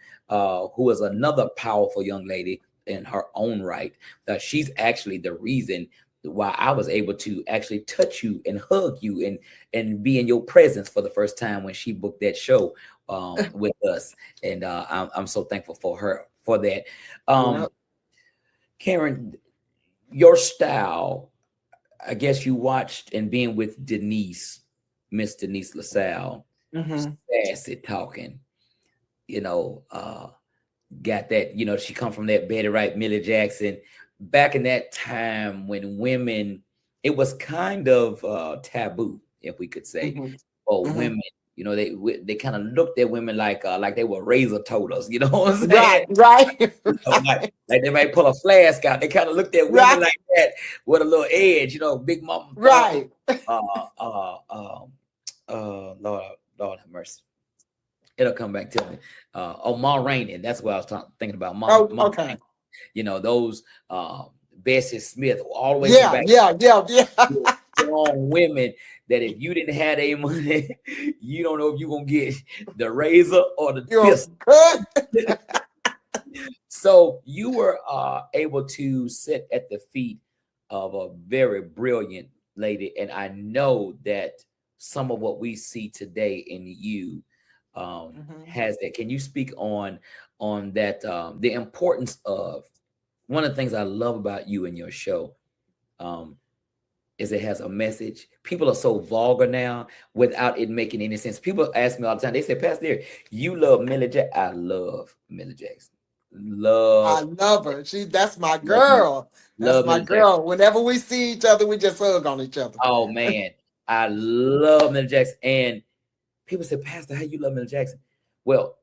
who is another powerful young lady in her own right, she's actually the reason why I was able to actually touch you and hug you and be in your presence for the first time when she booked that show with us. And I'm so thankful for her for that. Karen, your style, I guess you watched and being with Miss Denise LaSalle, sassy talking, got that, she come from that Betty Wright, Millie Jackson. Back in that time when women, it was kind of taboo, if we could say, for women. They kind of looked at women like they were razor toters. You know what I'm saying? Right. Like they might pull a flask out. They kind of looked at women like that with a little edge. Big mama. Right. Lord have mercy. It'll come back to me. Ma Rainey. That's what I was thinking about. Ma Okay. Those Bessie Smith, all the way back. Yeah. Strong women that if you didn't have any money, you don't know if you're gonna get the razor or the pistol. So you were able to sit at the feet of a very brilliant lady, and I know that some of what we see today in you has that. Can you speak on that? The importance of one of the things I love about you and your show is it has a message. People are so vulgar now without it making any sense. People ask me all the time. They say, Pastor, you love Millie Jackson. I love Millie Jackson. I love her. That's my girl. That's my girl. Whenever we see each other, we just hug on each other. Oh man, I love Millie Jackson. And people say, Pastor, how you love Millie Jackson? Well,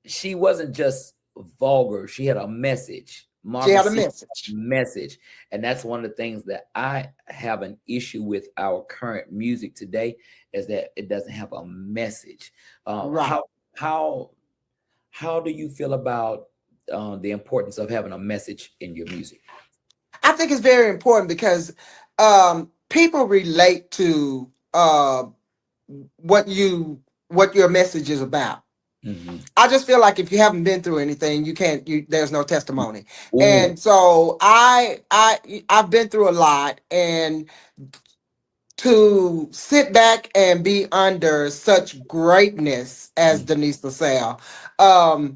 she wasn't just vulgar. She had a message. She had a message. And that's one of the things that I have an issue with our current music today, is that it doesn't have a message. How do you feel about the importance of having a message in your music? I think it's very important because people relate to what your message is about. I just feel like if you haven't been through anything, there's no testimony. Ooh. And so I've been through a lot, and to sit back and be under such greatness as Denise LaSalle, I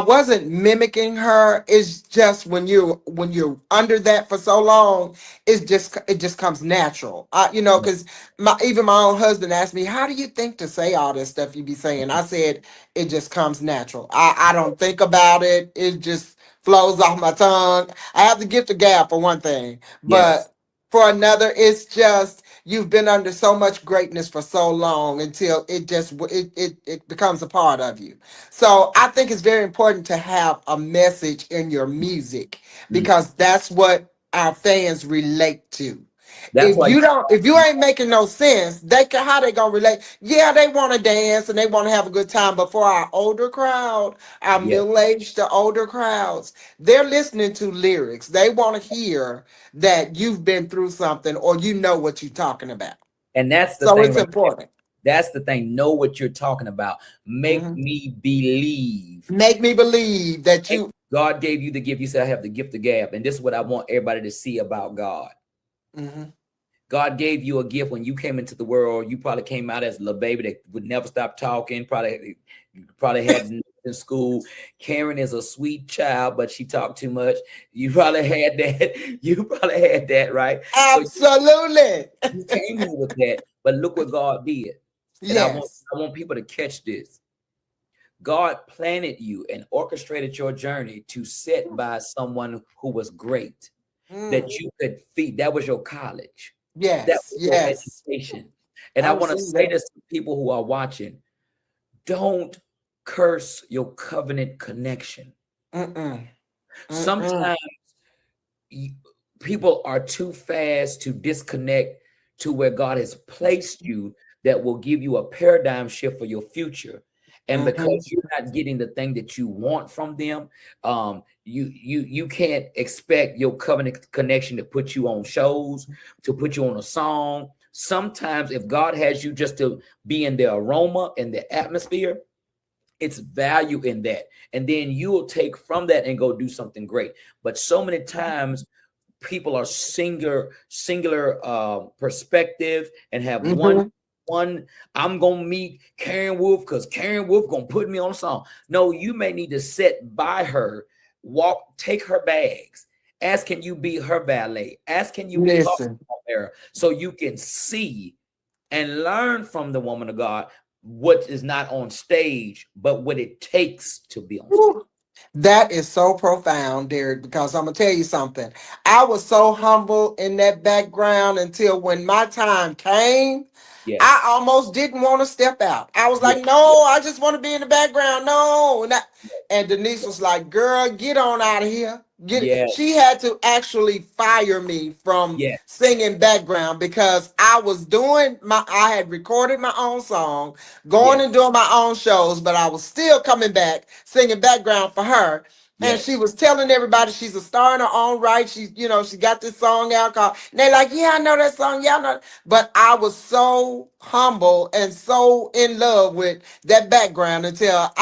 wasn't mimicking her. It's just when you're under that for so long, it just comes natural. Because even my own husband asked me, how do you think to say all this stuff you be saying? I said, it just comes natural. I don't think about it. It just flows off my tongue. I have the gift of gab for one thing, but for another, it's just you've been under so much greatness for so long until it becomes a part of you. So I think it's very important to have a message in your music, because that's what our fans relate to. If you ain't making no sense, how they gonna relate? Yeah, they want to dance and they want to have a good time, but for our older crowd, our middle-aged to older crowds, they're listening to lyrics. They want to hear that you've been through something or you know what you're talking about. And that's the thing. It's important. That's the thing. Know what you're talking about. Make me believe. Make me believe that God gave you the gift. You said, I have the gift of gab. And this is what I want everybody to see about God. God gave you a gift when you came into the world. You probably came out as a little baby that would never stop talking. Probably had in school. Karen is a sweet child, but she talked too much. You probably had that. Right? Absolutely. So you came in with that, but look what God did. And I want people to catch this. God planted you and orchestrated your journey to sit by someone who was great, that you could feed. That was your college. That Yes, was your yes. education. And I I want to received say that. this to people who are watching: don't curse your covenant connection. Sometimes people are too fast to disconnect to where God has placed you, that will give you a paradigm shift for your future. And because you're not getting the thing that you want from them, you can't expect your covenant connection to put you on shows, to put you on a song. Sometimes if God has you just to be in the aroma and the atmosphere, it's value in that. And then you will take from that and go do something great. But so many times people are singular perspective and have one. I'm gonna meet Karen Wolfe because Karen Wolfe gonna put me on a song. No, you may need to sit by her, take her bags, ask can you be her valet, ask can you be her, so you can see and learn from the woman of God what is not on stage, but what it takes to be on stage. That is so profound, Derek, because I'm going to tell you something. I was so humble in that background until when my time came, Yes. I almost didn't want to step out. I was like, Yes. no, I just want to be in the background. No. And Denise was like, girl, get on out of here. Yes. She had to actually fire me from Yes. singing background because I had recorded my own song, going and doing my own shows, but I was still coming back singing background for her. And she was telling everybody she's a star in her own right. She got this song out called, and they're like, yeah, I know that song. Yeah, I know. But I was so humble and so in love with that background until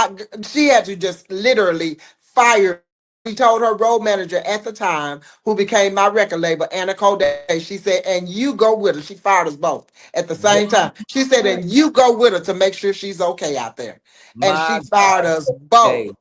she had to just literally fire. She told her road manager at the time, who became my record label, Anna Corday, she said, and you go with her. She fired us both at the same time. She said, and you go with her to make sure she's okay out there. And she fired us both.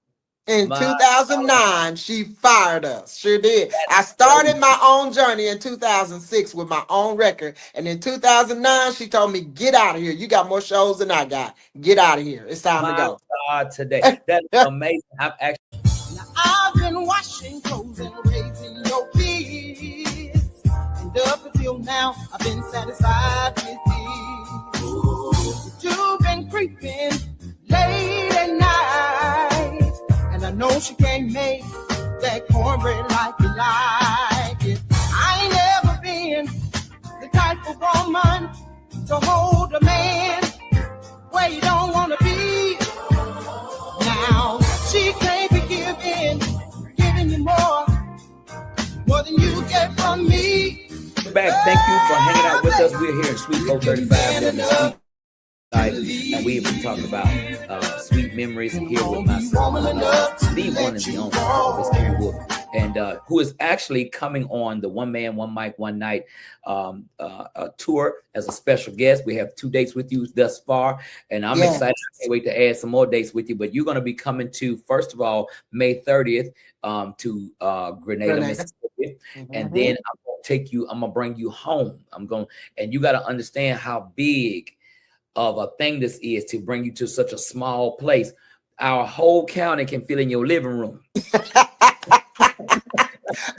In 2009, she fired us. Sure did. I started my own journey in 2006 with my own record. And in 2009, she told me, get out of here. You got more shows than I got. Get out of here. It's time to go. God, today. That's amazing. I've been washing clothes and raising your kids. And up until now, I've been satisfied with this. You've been creeping late at night. And I know she can't make that cornbread like you like it. I ain't never been the type of woman to hold a man where you don't want to be. Now, she can't be giving you more than you get from me. Back, thank you for hanging out with us. We're here in Sweet 435. And we've been talking about sweet memories here with my son, the one and the only, Miss Karen Wolfe, and who is actually coming on the One Man, One Mic, One Night tour as a special guest. We have 2 dates with you thus far, and I'm excited. I can't wait to add some more dates with you. But you're going to be coming to, first of all, May 30th to Grenada, Mississippi, and then I'm going to take you. I'm going to bring you home. And you got to understand how big of a thing this is to bring you to such a small place. Our whole county can fit in your living room.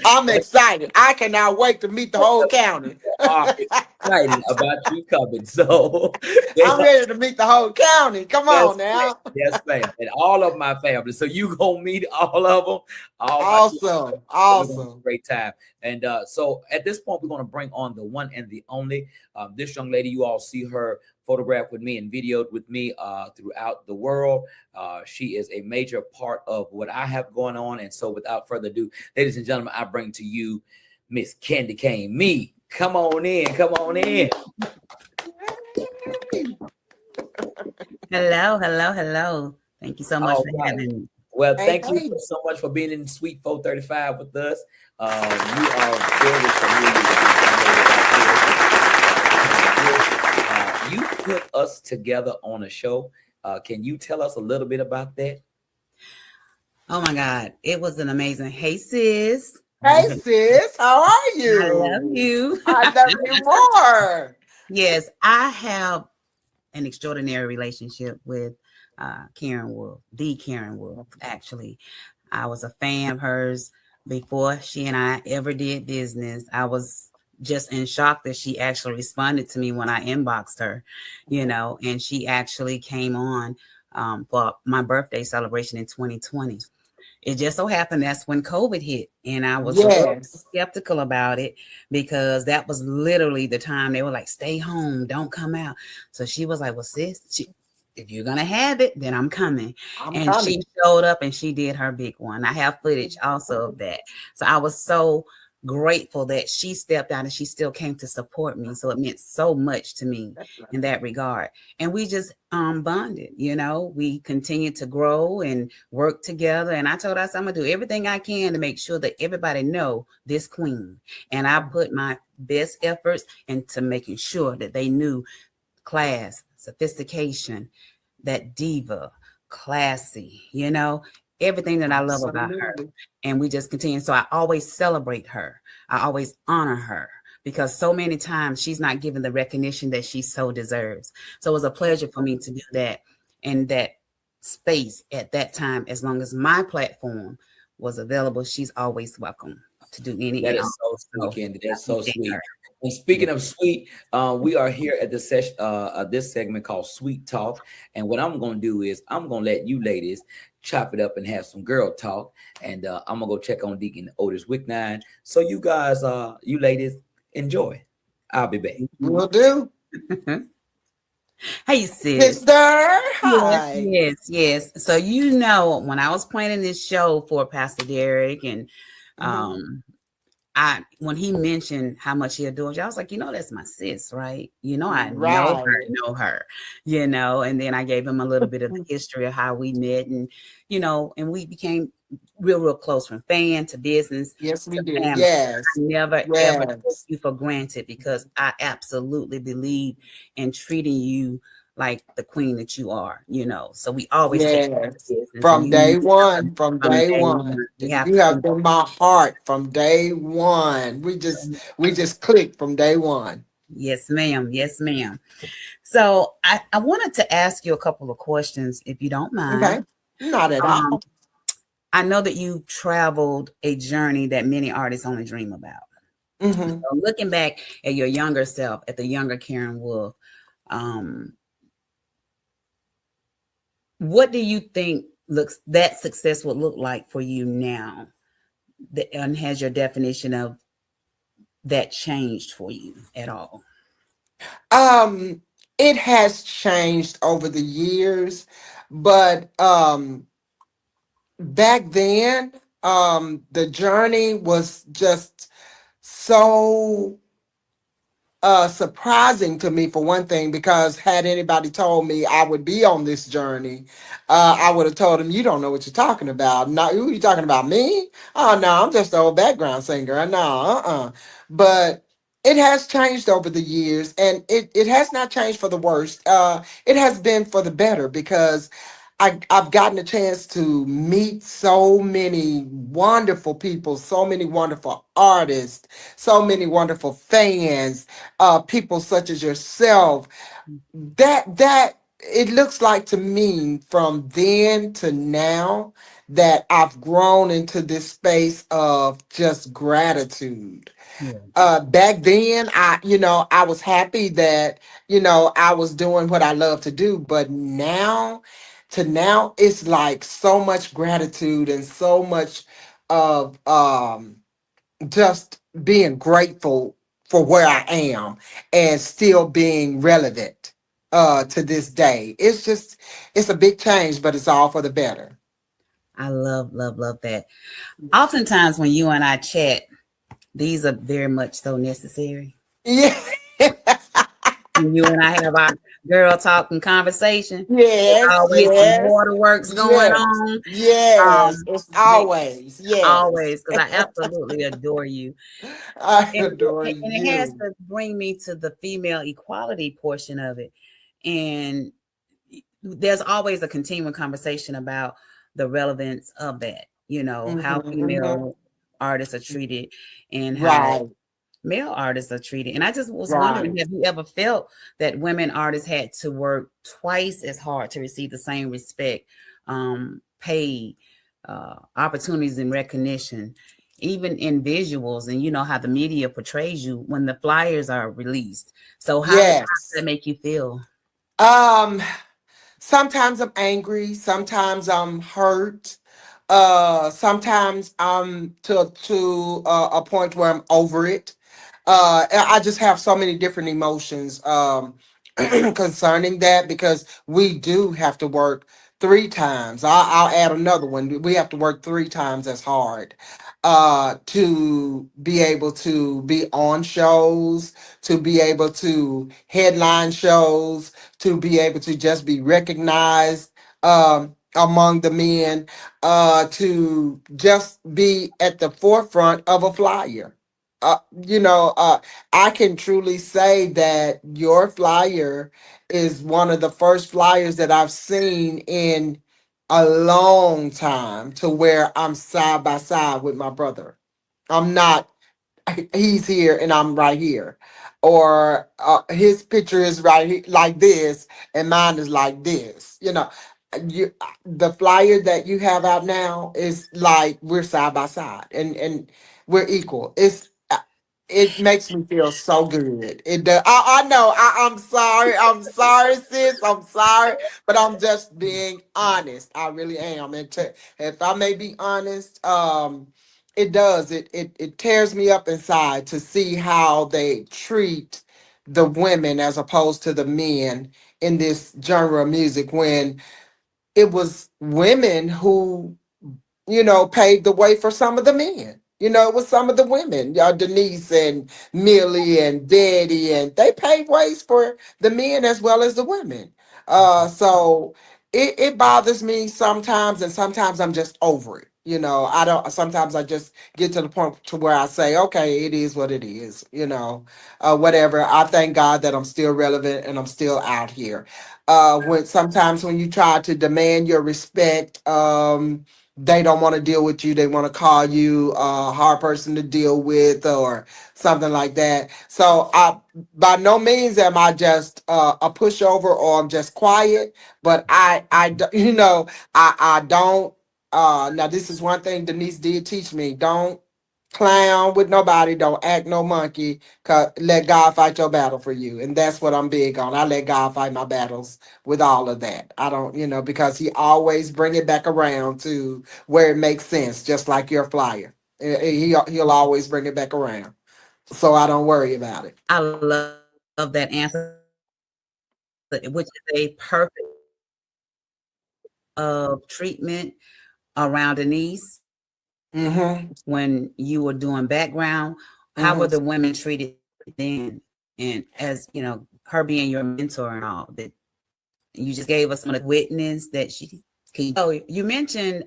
I'm excited. I cannot wait to meet the whole county. Excited about you coming. So I'm ready to meet the whole county. Come on now. Yes, ma'am. And all of my family. So you gonna meet all of them. Awesome. Great time. And so at this point, we're gonna bring on the one and the only. This young lady, you all see her photographed with me and videoed with me throughout the world. She is a major part of what I have going on. And so without further ado, ladies and gentlemen, I bring to you Miss KandiKane. Me. Come on in. Hello. Thank you so much for having me. Well, thank you so much for being in Suite 435 with us. You are very familiar. You put us together on a show. Can you tell us a little bit about that? Oh my God, it was an amazing. Hey sis. Hey sis, how are you? I love you. I love you more. Yes, I have an extraordinary relationship with Karen Wolfe, the Karen Wolfe, actually. I was a fan of hers before she and I ever did business. I was just in shock that she actually responded to me when I inboxed her, and she actually came on for my birthday celebration in 2020. It just so happened that's when COVID hit, and I was a little Yes. skeptical about it because that was literally the time they were like, "Stay home, don't come out." So she was like, "Well, sis, if you're gonna have it, then I'm coming." I'm And coming. she showed up and she did her big one. I have footage also of that. So I was so grateful that she stepped out and she still came to support me. So it meant so much to me in that regard. And we just bonded, we continued to grow and work together. And I told us I'm gonna do everything I can to make sure that everybody know this queen. And I put my best efforts into making sure that they knew class, sophistication, that diva, classy, everything that I love about her. Absolutely. And we just continue. So I always celebrate her. I always honor her because so many times she's not given the recognition that she so deserves. So it was a pleasure for me to do that in that space at that time. As long as my platform was available, she's always welcome to do any That and all. is so sweet, So Candy. That's I so appreciate sweet. her. And speaking of sweet, we are here at the session, this segment called Sweet Talk. And what I'm gonna do is I'm gonna let you ladies chop it up and have some girl talk. And I'm gonna go check on Deacon Otis Wicknine. So you guys, you ladies, enjoy. I'll be back. Will do. Hey, sis. Sister, Yes, hi. yes, yes. So when I was planning this show for Pastor Derek, and Mhm. when he mentioned how much he adores you, I was like, that's my sis, right? I Right. know her, and then I gave him a little bit of the history of how we met, and and we became real close from fan to business Yes, to we did. family. I Yes. never ever took Yes. you for granted because I absolutely believe in treating you like the queen that you are, So we always take care of Yes. business, and From you day never one, from from day day one. one. We have You have to. been my heart from day one. We just clicked from day one. Yes, ma'am. Yes, ma'am. So I wanted to ask you a couple of questions, if you don't Okay. mind. Not at Um, all. I know that you've traveled a journey that many artists only dream about. Hmm. So looking back at your younger self, at the younger Karen Wolfe, um, what do you think looks that success would look like for you now? And has your definition of that changed for you at all? Um, it has changed over the years, but back then, the journey was just so surprising to me, for one thing, because had anybody told me I would be on this journey, I would have told them, "You don't know what you're talking about. No, you talking about me? Oh no, I'm just an old background singer. No, But it has changed over the years, and it has not changed for the worst. It has been for the better because I've gotten a chance to meet so many wonderful people, so many wonderful artists, so many wonderful fans, people such as yourself. That it looks like to me from then to now that I've grown into this space of just gratitude. Yeah. Back then, I was happy that I was doing what I love to do, but now it's like so much gratitude and so much of just being grateful for where I am and still being relevant to this day. It's a big change, but it's all for the better. I love that. Oftentimes when you and I chat, these are very much so necessary. Yeah. When you and I have our girl talking conversation, there's Yes, always some yes, waterworks going yes, on. yes. Um, It's make, always yes. always, because I absolutely adore you. I And adore it has you. to bring me to the female equality portion of it. And there's always a continuing conversation about the relevance of that, how Hmm. female artists are treated and how Right. male artists are treated. And I just was wondering, Right. have you ever felt that women artists had to work twice as hard to receive the same respect, pay, opportunities and recognition, even in visuals, and you know how the media portrays you when the flyers are released. So how does that Yes. make you feel? Um, Sometimes I'm angry, sometimes I'm hurt. Sometimes I'm to a point where I'm over it. I just have so many different emotions concerning that, because we do have to work three times. I'll add another one. We have to work three times as hard to be able to be on shows, to be able to headline shows, to be able to just be recognized among the men, to just be at the forefront of a flyer. You know, I can truly say that your flyer is one of the first flyers that I've seen in a long time, to where I'm side by side with my brother. I'm not, he's here and I'm right here. Or his picture is like this and mine is like this. You know, you, the flyer that you have out now is like we're side by side, and we're equal. It makes me feel so good. It does. I know. I'm sorry. I'm sorry, sis. I'm sorry, but I'm just being honest. I really am. And if I may be honest, it does. It tears me up inside to see how they treat the women as opposed to the men in this genre of music, when it was women who, you know, paved the way for some of the men. You know, it was some of the women, Denise and Millie and Betty, and they paved ways for the men as well as the women. So it bothers me sometimes, and sometimes I'm just over it. You know, I don't. Sometimes I just get to the point to where I say, okay, it is what it is. You know, whatever. I thank God that I'm still relevant and I'm still out here. When sometimes when you try to demand your respect, they don't want to deal with you. They want to call you a hard person to deal with or something like that. So I, by no means am I just a pushover or I'm just quiet. But you know, I don't. Now this is one thing Denise did teach me: don't clown with nobody. Don't act no monkey. Cause let God fight your battle for you, and that's what I'm big on. I let God fight my battles with all of that. I don't, you know, because He always bring it back around to where it makes sense, just like your flyer. He'll always bring it back around, so I don't worry about it. I love that answer, which is a perfect of treatment around Denise Mm-hmm. when you were doing background. How were Mm-hmm. the women treated then? And as you know, her being your mentor and all that, you just gave us some of the witness that she can. Oh, you mentioned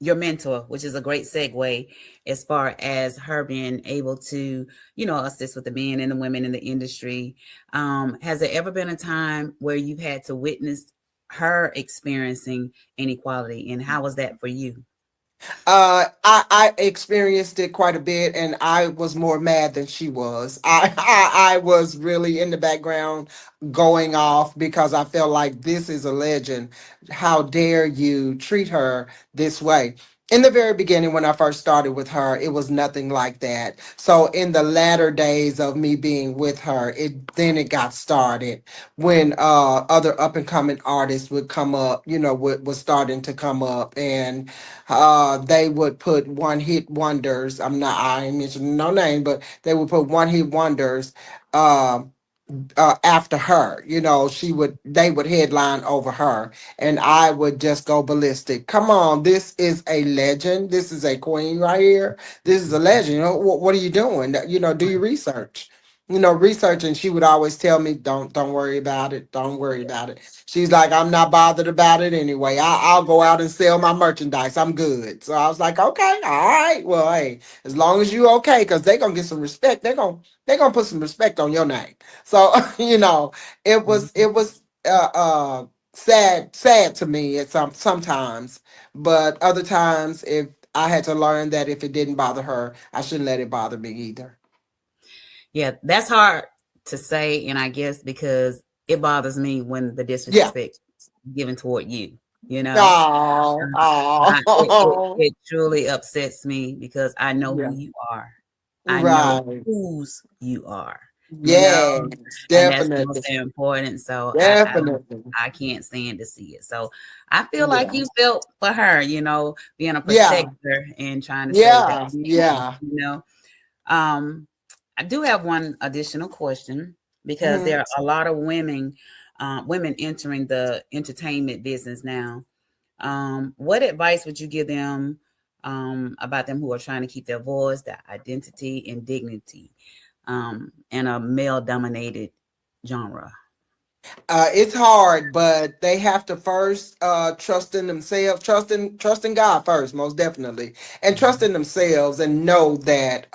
your mentor, which is a great segue as far as her being able to, you know, assist with the men and the women in the industry. Has there ever been a time where you've had to witness her experiencing inequality, and how was that for you? I experienced it quite a bit, and I was more mad than she was. I was really in the background going off because I felt like this is a legend. How dare you treat her this way? In the very beginning, when I first started with her, it was nothing like that. So in the latter days of me being with her, it got started when other up and coming artists would come up, you know, was starting to come up, and they would put one hit wonders. I ain't mentioning no name, but they would put one hit wonders uh, after her. You know, they would headline over her, and I would just go ballistic. Come on, this is a legend. This is a queen right here. This is a legend. You know, what are you doing? You know, do your research. You know, research, and she would always tell me, "Don't worry about it. Don't worry about it." She's like, "I'm not bothered about it anyway. I'll go out and sell my merchandise. I'm good." So I was like, "Okay, all right. Well, hey, as long as you okay, because they're gonna get some respect. They're gonna put some respect on your name." So you know, it was sad to me at sometimes, but other times, if I had to learn that if it didn't bother her, I shouldn't let it bother me either. Yeah, that's hard to say, and I guess because it bothers me when the Yeah. disrespect given toward you. You know, Oh, it oh, it truly upsets me because I know who yeah. you are. I know Right. whose you are. You know, Yes, and that's most definitely. important. So Definitely. I can't stand to see it. So I feel like Yeah. you felt for her. You know, being a Yeah. protector and trying to save that Yeah. family. Yeah. You know, um, I do have one additional question because Mhm. there are a lot of women entering the entertainment business now. What advice would you give them about them who are trying to keep their voice, their identity, and dignity in a male-dominated genre? It's hard, but they have to first trust in themselves, trust in God first, most definitely, and trust in themselves, and know that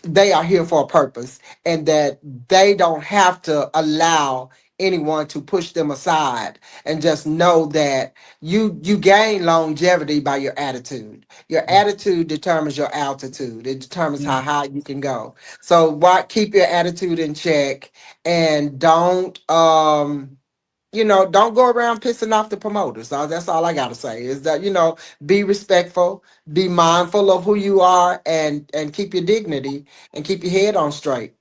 they are here for a purpose, and that they don't have to allow anyone to push them aside, and just know that you gain longevity by your attitude. Your attitude determines your altitude. It determines Yeah. how high you can go. So why keep your attitude in check, and don't go around pissing off the promoters. That's all I gotta say is that, be respectful, be mindful of who you are, and keep your dignity and keep your head on straight.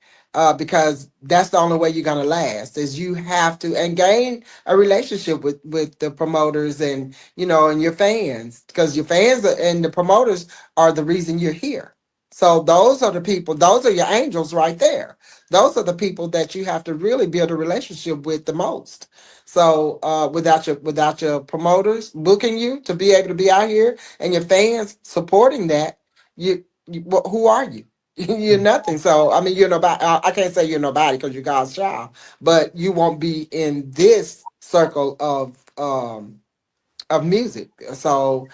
Because that's the only way you're gonna last, is you have to and gain a relationship with the promoters, and your fans, because your fans and the promoters are the reason you're here. So those are the people, those are your angels right there. Those are the people that you have to really build a relationship with the most. So without your promoters booking you to be able to be out here, and your fans supporting that, who are you? You're nothing. So I mean, you're nobody. I can't say you're nobody because you're God's child, but you won't be in this circle of music. So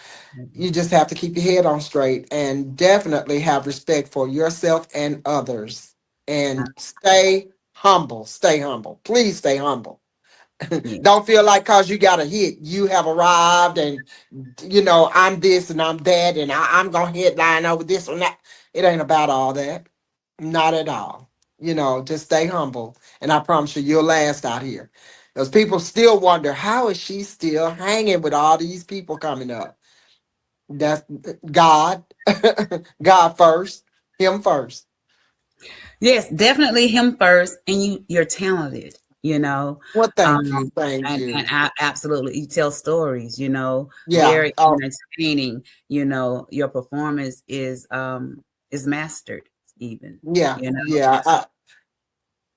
you just have to keep your head on straight, and definitely have respect for yourself and others, Uh, and stay humble. Stay humble. Please stay humble. yeah. Don't feel like cause you got a hit, you have arrived, and I'm this and I'm that, and I'm gonna headline over this or that. It ain't about all that. Not at all. Just stay humble, and I promise you, you'll last out here. Because people still wonder, how is she still hanging with all these people coming up? That's God. God first. Him first. Yes, definitely him first, and you're talented, you know. Well, thank Um, you. Thank and you. absolutely, you tell stories, Yeah. very Oh, entertaining. Your performance is mastered, even, yeah. you know. Yeah.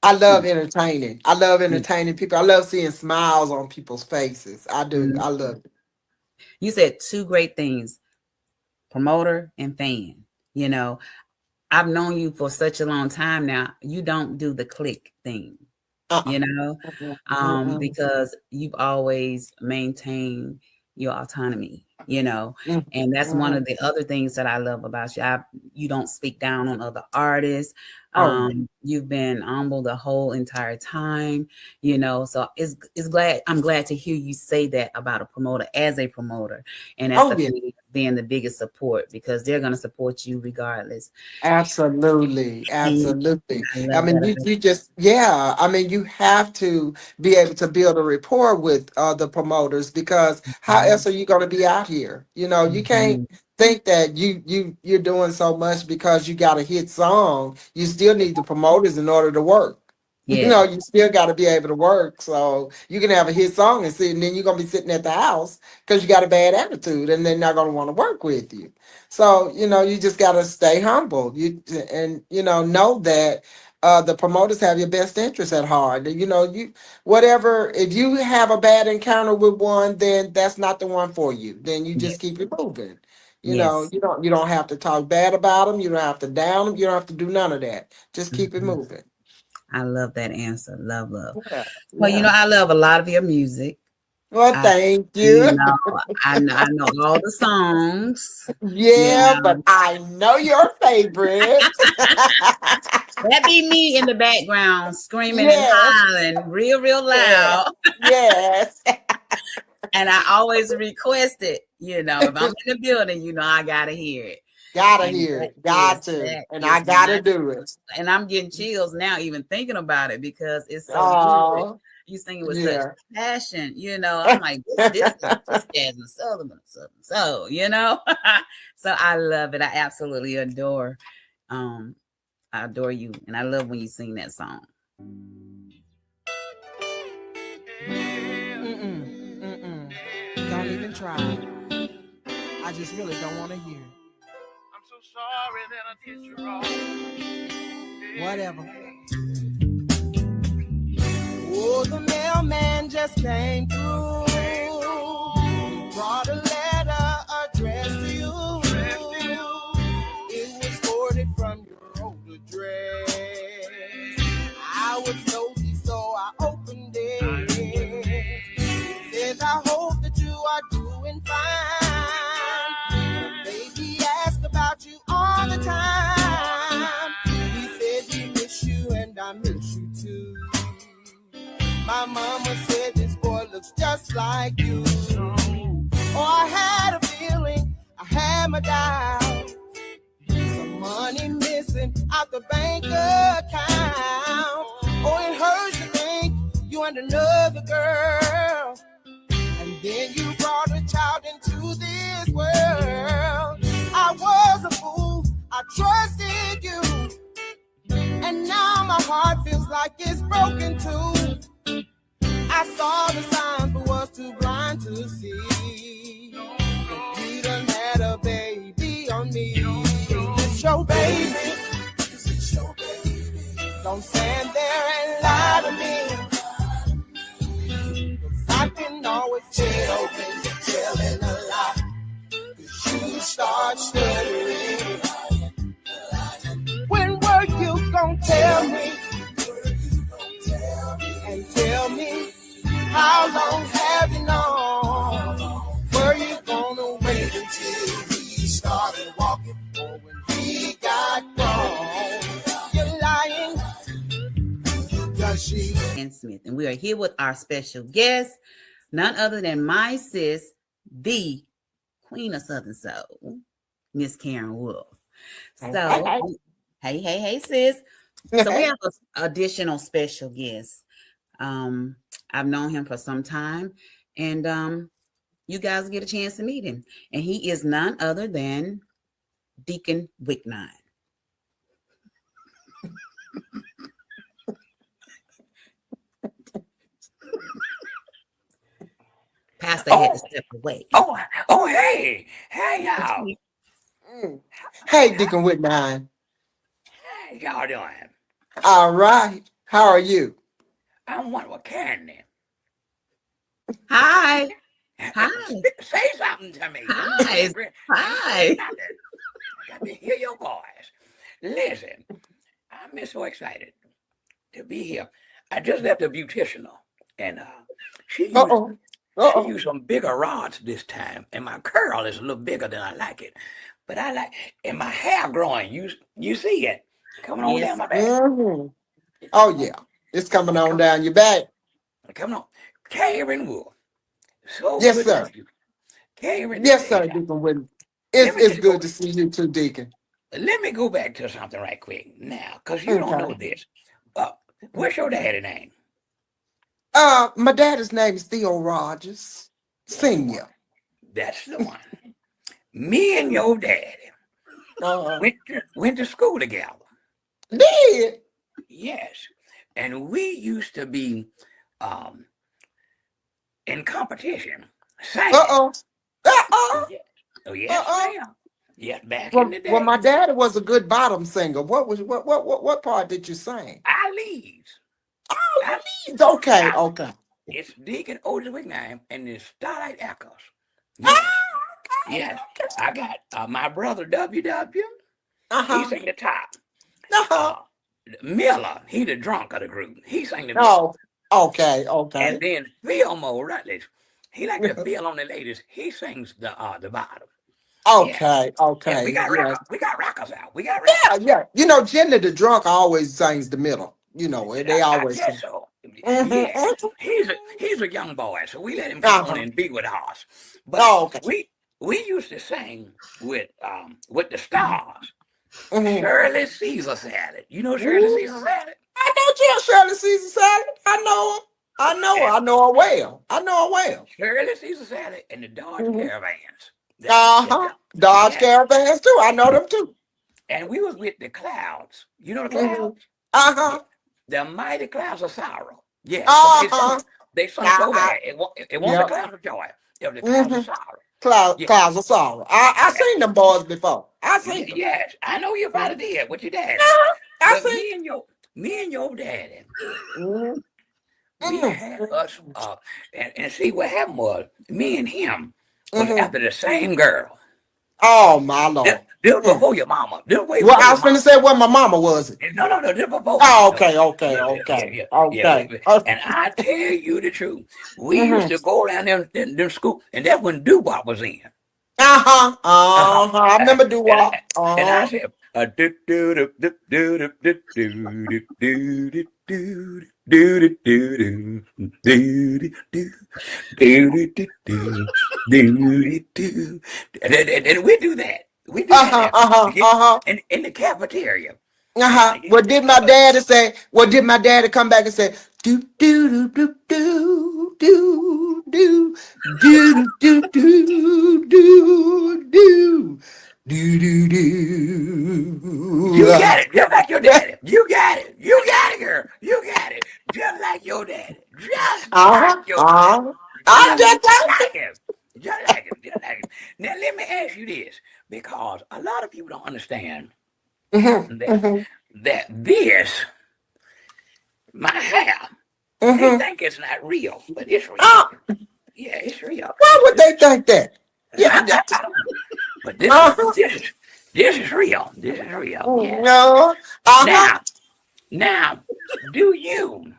I Yeah. love entertaining. I love Yeah. entertaining people. I love seeing smiles on people's faces. I do. Mhm. I love it. You said two great things: promoter and fan. You know, I've known you for such a long time now. You don't do the click thing. Uh-uh. you know, Mm-mm. Mm-mm. because you've always maintained your autonomy, Mm-mm. and that's one of Mm-mm. the other things that I love about you. You don't speak down on other artists. Oh, yeah. You've been humble the whole entire time, so it's I'm glad to hear you say that about a promoter as a promoter, and that's Oh, the yeah. thing, being the biggest support, because they're going to support you regardless. Absolutely, And absolutely. I I love mean, that you just, yeah. I mean, you have to be able to build a rapport with the promoters, because how about else are you going to be out here? You can't Mhm. think that you're doing so much because you got a hit song. You still need the promoters in order to work. Yeah. You still got to be able to work. So you can have a hit song and then you're gonna be sitting at the house because you got a bad attitude, and they're not gonna want to work with you. So you just got to stay humble. Know that the promoters have your best interest at heart. You whatever. If you have a bad encounter with one, then that's not the one for you. Then you Yeah. just keep it moving. Yes. You don't have to talk bad about them. You don't have to down them. You don't have to do none of that. Just keep it Mhm. moving. I love that answer. Love, love. Yeah. Well, Yeah. I love a lot of your music. Well, I, thank you you. know, I know all the songs. You Yeah, know, but I know your favorite. that be me in the background screaming and Yes. hollering real, real Yes. loud. Yes. And I always request it, if I'm in the building, I gotta hear it. Gotta hear it. Got to. And I gotta do it. And I'm getting chills now, even thinking about it, because it's so good. You sing it with such passion, I'm like, this is just Jasmine Southern, so, so I love it. I absolutely adore you, and I love when you sing that song. Don't even try. I just really don't want to hear it. I'm so sorry that I did you wrong. Whatever. Oh, the mailman just came through. He brought a letter addressed to you. It was forwarded from your old address. I was nosy, so I opened it. It says, I hope that you are doing fine. Baby asked about you all the time. He said he miss you and I miss you too. My mama said this boy looks just like you. Oh, I had a feeling, I had my doubt. Some money missing out the bank account. Oh, it hurts to think you and another girl. And then you brought a child into this world. I was a fool, I trusted you. And now my heart feels like it's broken too. I saw the signs but was too blind to see. You done had a baby on me. It's your baby. It's your baby. Don't stand there and lie to me. 'Cause I can always tell when you're telling a lie. 'Cause you start stuttering. When were you gonna tell me? And tell me, how long have you known? Were you gonna wait until he started walking, or when he got grown? You're lying. Does she? And Smith, and we are here with our special guest, none other than my sis, the Queen of Southern Soul, Miss Karen Wolfe. So, hey, sis. So we have an additional special guest. I've known him for some time, and you guys get a chance to meet him. And he is none other than Deacon Wicknine. Pastor had to step away. Oh, hey, y'all. Hey, Deacon Wicknine. How y'all doing? All right. How are you? I'm one with Candy. Hi. Say something to me. Hi. I got to hear your voice. Listen, I'm so excited to be here. I just left a beautician, and she used some bigger rods this time, and my curl is a little bigger than I like it. But I like, and my hair growing. You see it coming on down my back. Mm-hmm. Oh yeah, it's coming on down your back. Come on, Karen Wolfe. So yes, good sir. to see you. Karen, yes, sir, Deacon Wicknine. It's good to see you too, Deacon. Let me go back to something right quick now, because you don't know this. What's your daddy's name? My daddy's name is Theo Rogers Senior. That's the one. Me and your daddy went to school together. Did? Yes. And we used to be in competition. Singing. Oh, yes, ma'am. Yes, back in the day. Well, my daddy was a good bottom singer. What part did you sing? I leads. Okay. It's Deacon Otis Wicknine and the Starlight Echoes. Yes. I got my brother WW. He sang the top. Miller, he the drunk of the group. He sang the middle. Okay. And then Fillmore Rutledge, he like to feel on the ladies. He sings the bottom. Okay. Yeah, we got rockers out. We got rockers. Yeah. You know, Jenny the drunk always sings the middle. You know, they always I guess so. Yeah, he's a young boy, so we let him come on and be with us. But Okay. we used to sing with the stars. Mhm. Shirley Caesar salad. You know Shirley Ooh, Caesar salad? I know Jill Shirley Caesar salad. I know her. I know her. And I know her well. I know her well. Shirley Caesar salad and the Dodge Mhm. Caravans. Uh-huh. Dodge Yeah. Caravans too. I know them too. And we was with the clouds. You know the Mhm. clouds? Yeah. Uh-huh. The mighty clouds of sorrow. Yeah, because Uh-huh. they sung so Uh-huh. bad. It wasn't the Yep. clouds of joy. It was the clouds of Mm-hmm. sorrow. Yeah. Clouds of sorrow. I Yeah. seen them boys before. I seen them. Yes. I know your father Mhm. did with your daddy. Uh-huh. I But seen. me and your daddy, Mhm. we had us and see what happened was me and him was Mm-hmm. after the same girl. Oh my Lord. This was Mm. before your mama. This was way Well, before I your was finna mama. say what my mama was it. No, this was before. Oh, No. okay, okay, Yeah, yeah, yeah, okay, yeah, yeah. okay. And I tell you the truth, we used Mm-hmm. to go around them school, and that's when doo-wop was in. Uh-huh. Uh-huh. Uh-huh. I Uh, remember do and what? and I Uh-huh. said, do do do do do do do do do do do do do do do do. And we do that. We do that Uh-huh. now. Uh-huh. Uh-huh. In the cafeteria. Uh-huh. What did my daddy say? What did my daddy come back and say? Do do do do do do do do do do do do do do You do. got it, just like your daddy. You got it. You got it, girl. You got it, just like your daddy. Just like Uh-huh. your daddy. Uh-huh. I Just just like like him. Just like him. Just like him. Now let me ask you this, because a lot of people don't understand it. that Mm-hmm. this my hair. They Mm-hmm. think it's not real, but it's real. Uh, Yeah, it's real. why would they think that? Yeah. I don't know. But Uh-huh. this is real. This is real. Yes. No. Uh-huh. Now, now, do you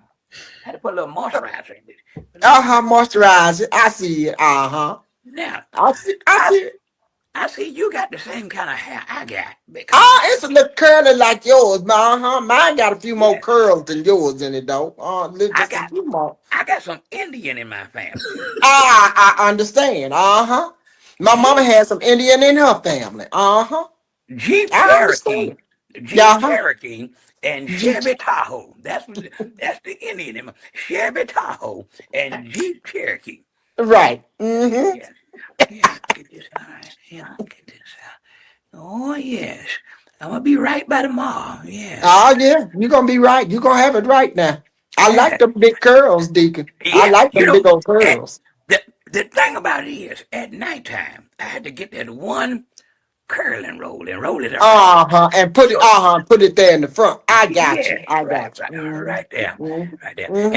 had to put a little moisturizer in it? Put a little Uh-huh. moisturizer. Moisturize it. I see it. Uh-huh. Now, I see. I I see it. I see you got the same kind of hair I got Ah, because it's a little curly like yours, but uh-huh. Mine got a few more yeah, curls than yours in it, though. I Just a got few more. I got some Indian in my family. I understand. Uh-huh. My mama Jeep had some Indian in her family. Uh-huh. Jeep I Cherokee, understand. Jeep Yeah. Cherokee, and Chevy Tahoe. That's the Indian in my Chevy Tahoe and Jeep Cherokee. Yeah, Right. Mm-hmm. yeah, yeah. Get this all right. Yeah, get this out. Oh yes, I'm gonna be right by tomorrow. Yes. Oh, yeah. You're gonna be right. You're gonna have it right now. I like Yeah, them big curls, Deacon. I yeah. like You them know, big old at, curls. the thing about it is, at nighttime, I had to get that one curling roll and roll it around. Uh-huh. And So put it there in the front. I got yeah, you. I right, got you. right, Mm-hmm. right there, right there. Mm-hmm.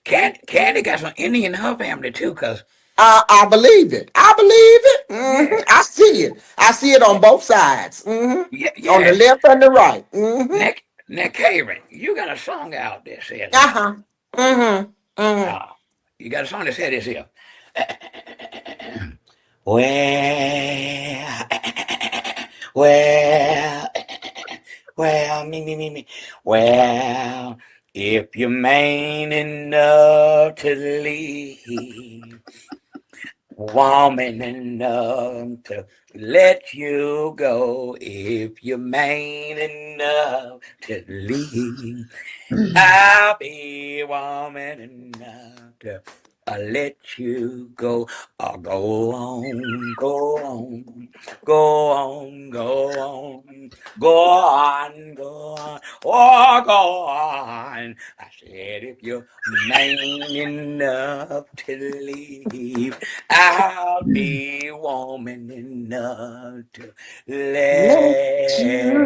And Candy got some Indian in her family too, cause I believe it. I believe it. yeah, I see it. I see it yeah, on both sides. yeah, On the yes. left and the right. Now, Karen, you got a song out that says Uh-huh. Mm-hmm. Mm-hmm. uh, you got a song that says this here. Well, well, me. Well, if you're man enough to leave, woman enough to let you go, if you're man enough to leave, I'll be woman enough to let you go. Go on, go on, go on, go on, go on, go on, oh, go on. I said, if you're man enough to leave, I'll be woman enough to Let you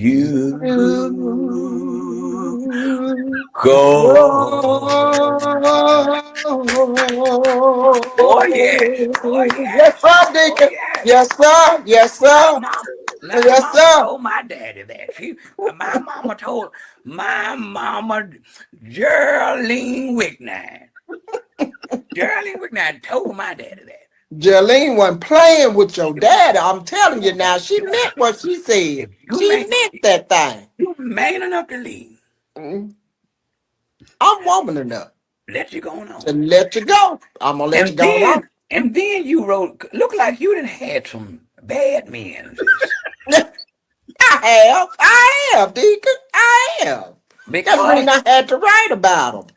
let you go. Oh yes, oh Yes, yes, sir, oh Deacon. yes. Yes, sir. Yes, My sir. mom, my Yes, mama sir. told my daddy that. My mama Geraldine Wicknine. Geraldine Wicknine told my daddy that. Jolene wasn't playing with your daddy. I'm telling you now, she meant what she said. If you She man, meant that thing. you man enough to leave, Mm. I'm woman enough let you go to on. let you go. I'm gonna let you go on. And then you wrote, look like you done had some bad men. I have, Deacon. I have. That's Because when I had to write about them.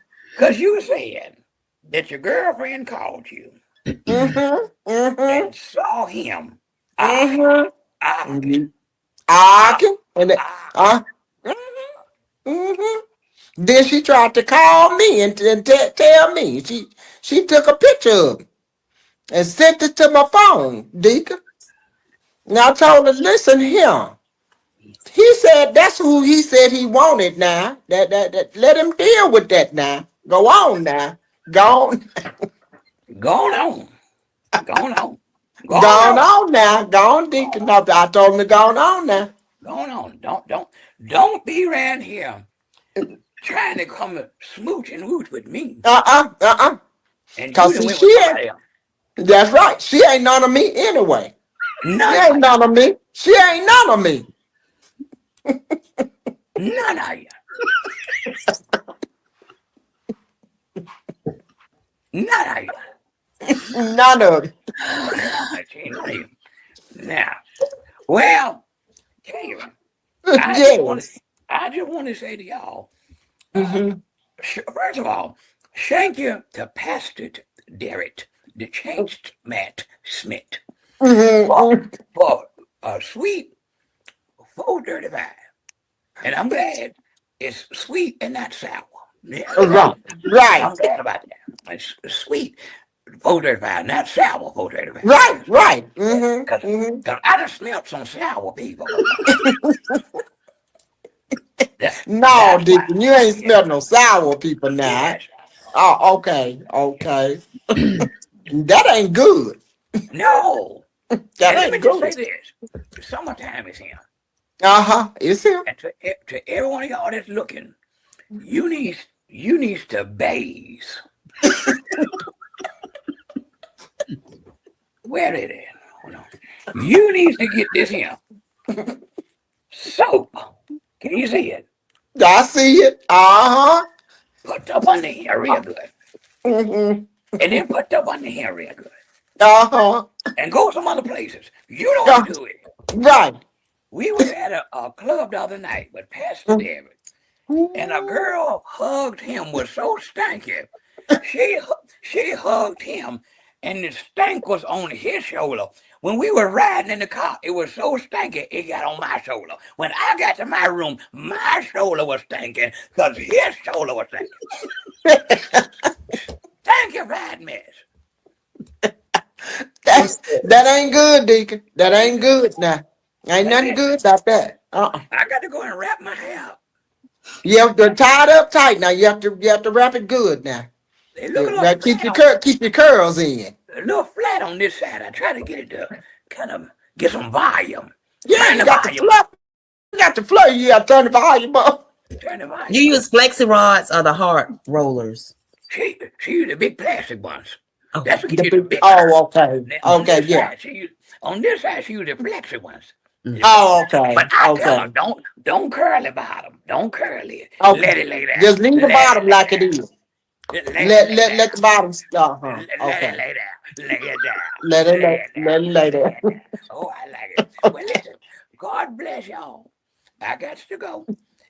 you said that your girlfriend called you Mm-hmm. Mm-hmm. and saw him Mm-hmm. arguing, I arguing, can. And arguing. mm-hmm. Then she tried to call me and tell me. She took a picture of it and sent it to my phone, Deacon. And I told her, listen here. He said that's who he said he wanted now. That let him deal with that now. Go on now. Go on. Go on. Go on. Go Go on. on now. Go on, Deacon. No, I told him to go on now. Go on. Don't be around here trying to come smooch and wooch with me. And you Cause done see, went with she ain't, somebody else. that's right. She ain't none of me anyway. She None ain't of you. none of me. She ain't none of me. None of you. None of you. None of it. None of you. Now, well, Karen, Yes. I just want to say to y'all, Mm-hmm. first of all, thank you to Pastor Derek, the changed Matt Smith, for, Mm-hmm. for a sweet 435. And I'm glad it's sweet and not sour. Yeah, Right. Right. I'm glad about that. It's sweet 435, not sour 435. Right. Yes. Right. Because Mm-hmm. Mm-hmm. I just smelled some sour people before. No, That's why. Deacon, you ain't Yes. smelled no sour people now. Yes. Oh, okay. Okay. That ain't good. No. That And let me ain't just good. say this. Summertime is here. Uh-huh. It's him. And to every one of y'all that's looking, you need to bathe. Where it is? Hold on. You need to get this here. Soap. Can you see it? I see it. Uh-huh. Put up on the hair real good. Mm-hmm. And then put up on the hair real good. Uh-huh. And go some other places. You don't Yeah. do it. Right. We was at a club the other night with Pastor David. And a girl hugged him was so stanky. She hugged him, and the stank was on his shoulder. When we were riding in the car, it was so stanky it got on my shoulder. When I got to my room, my shoulder was stinking because his shoulder was stinking. Thank you, bad mess. That ain't good, Deacon. That ain't good now. Ain't But nothing listen, good about that. Uh-uh. I got to go and wrap my hair up. You have to tie it up tight now. You have to wrap it good now. They look a You little gotta keep flat your on keep your curls in. a little flat on this side. I try to get it to kind of get some volume. Yeah, Turn you the got the volume up. fluff. You got the fluff. You got to turn the volume up. Turn the You volume up. use flexi rods or the hard rollers? She used the big plastic ones. Oh, That's what The gives you the big, big curve. oh, okay. Then Okay, yeah. on this side she used the flexi ones. Oh, But okay. I tell her, Okay. don't curl the bottom. Don't curl it. Okay. Let it lay down. Just leave the Let it bottom lay like it down. is. Let it Let lay let down. let the bottom Let it Okay. lay down. Lay it down. Let it Lay lay it let down. it lay Lay there. it down. Oh, I like it. Well, listen. God bless y'all. I got to go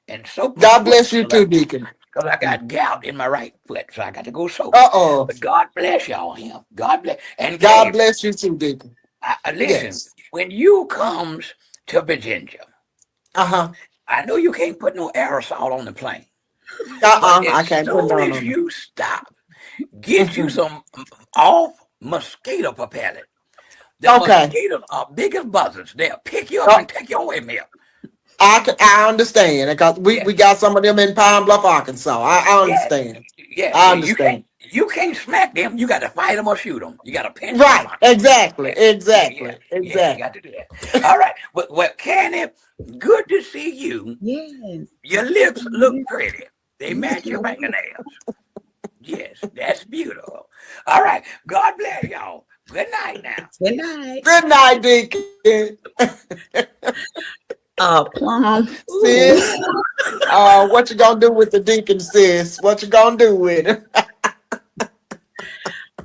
and soak my God foot bless you too, Deacon. because I got gout in my right foot, so I got to go soak it. Uh-oh. But God bless y'all him. God bless. And God Gabe, bless you too, Deacon. listen, Yes. when you comes to Virginia, Uh-huh. I know you can't put no aerosol on the plane, but Uh-uh. as I can't put soon down as on them. you stop, get you Mhm. some off mosquito propellant. The Okay. mosquitoes are big as buzzards. They'll pick you up Oh, and take you away, Mill. I understand because Yeah, we got some of them in Pine Bluff, Arkansas. I yeah, understand. yeah. I You understand. can't smack them. You got to fight them or shoot them. You got to pinch them or Right. punch them. Exactly. Yeah, Exactly. yeah. You Exactly. got to do that. All right. Well, Candy, good to see you. yes. Your lips look pretty. They match your fingernails. Yes, that's beautiful. All right. God bless y'all. Good night now. Good night. Good night, Deacon. Plum. Sis, what you gonna do with the Deacon, sis? What you gonna do with him?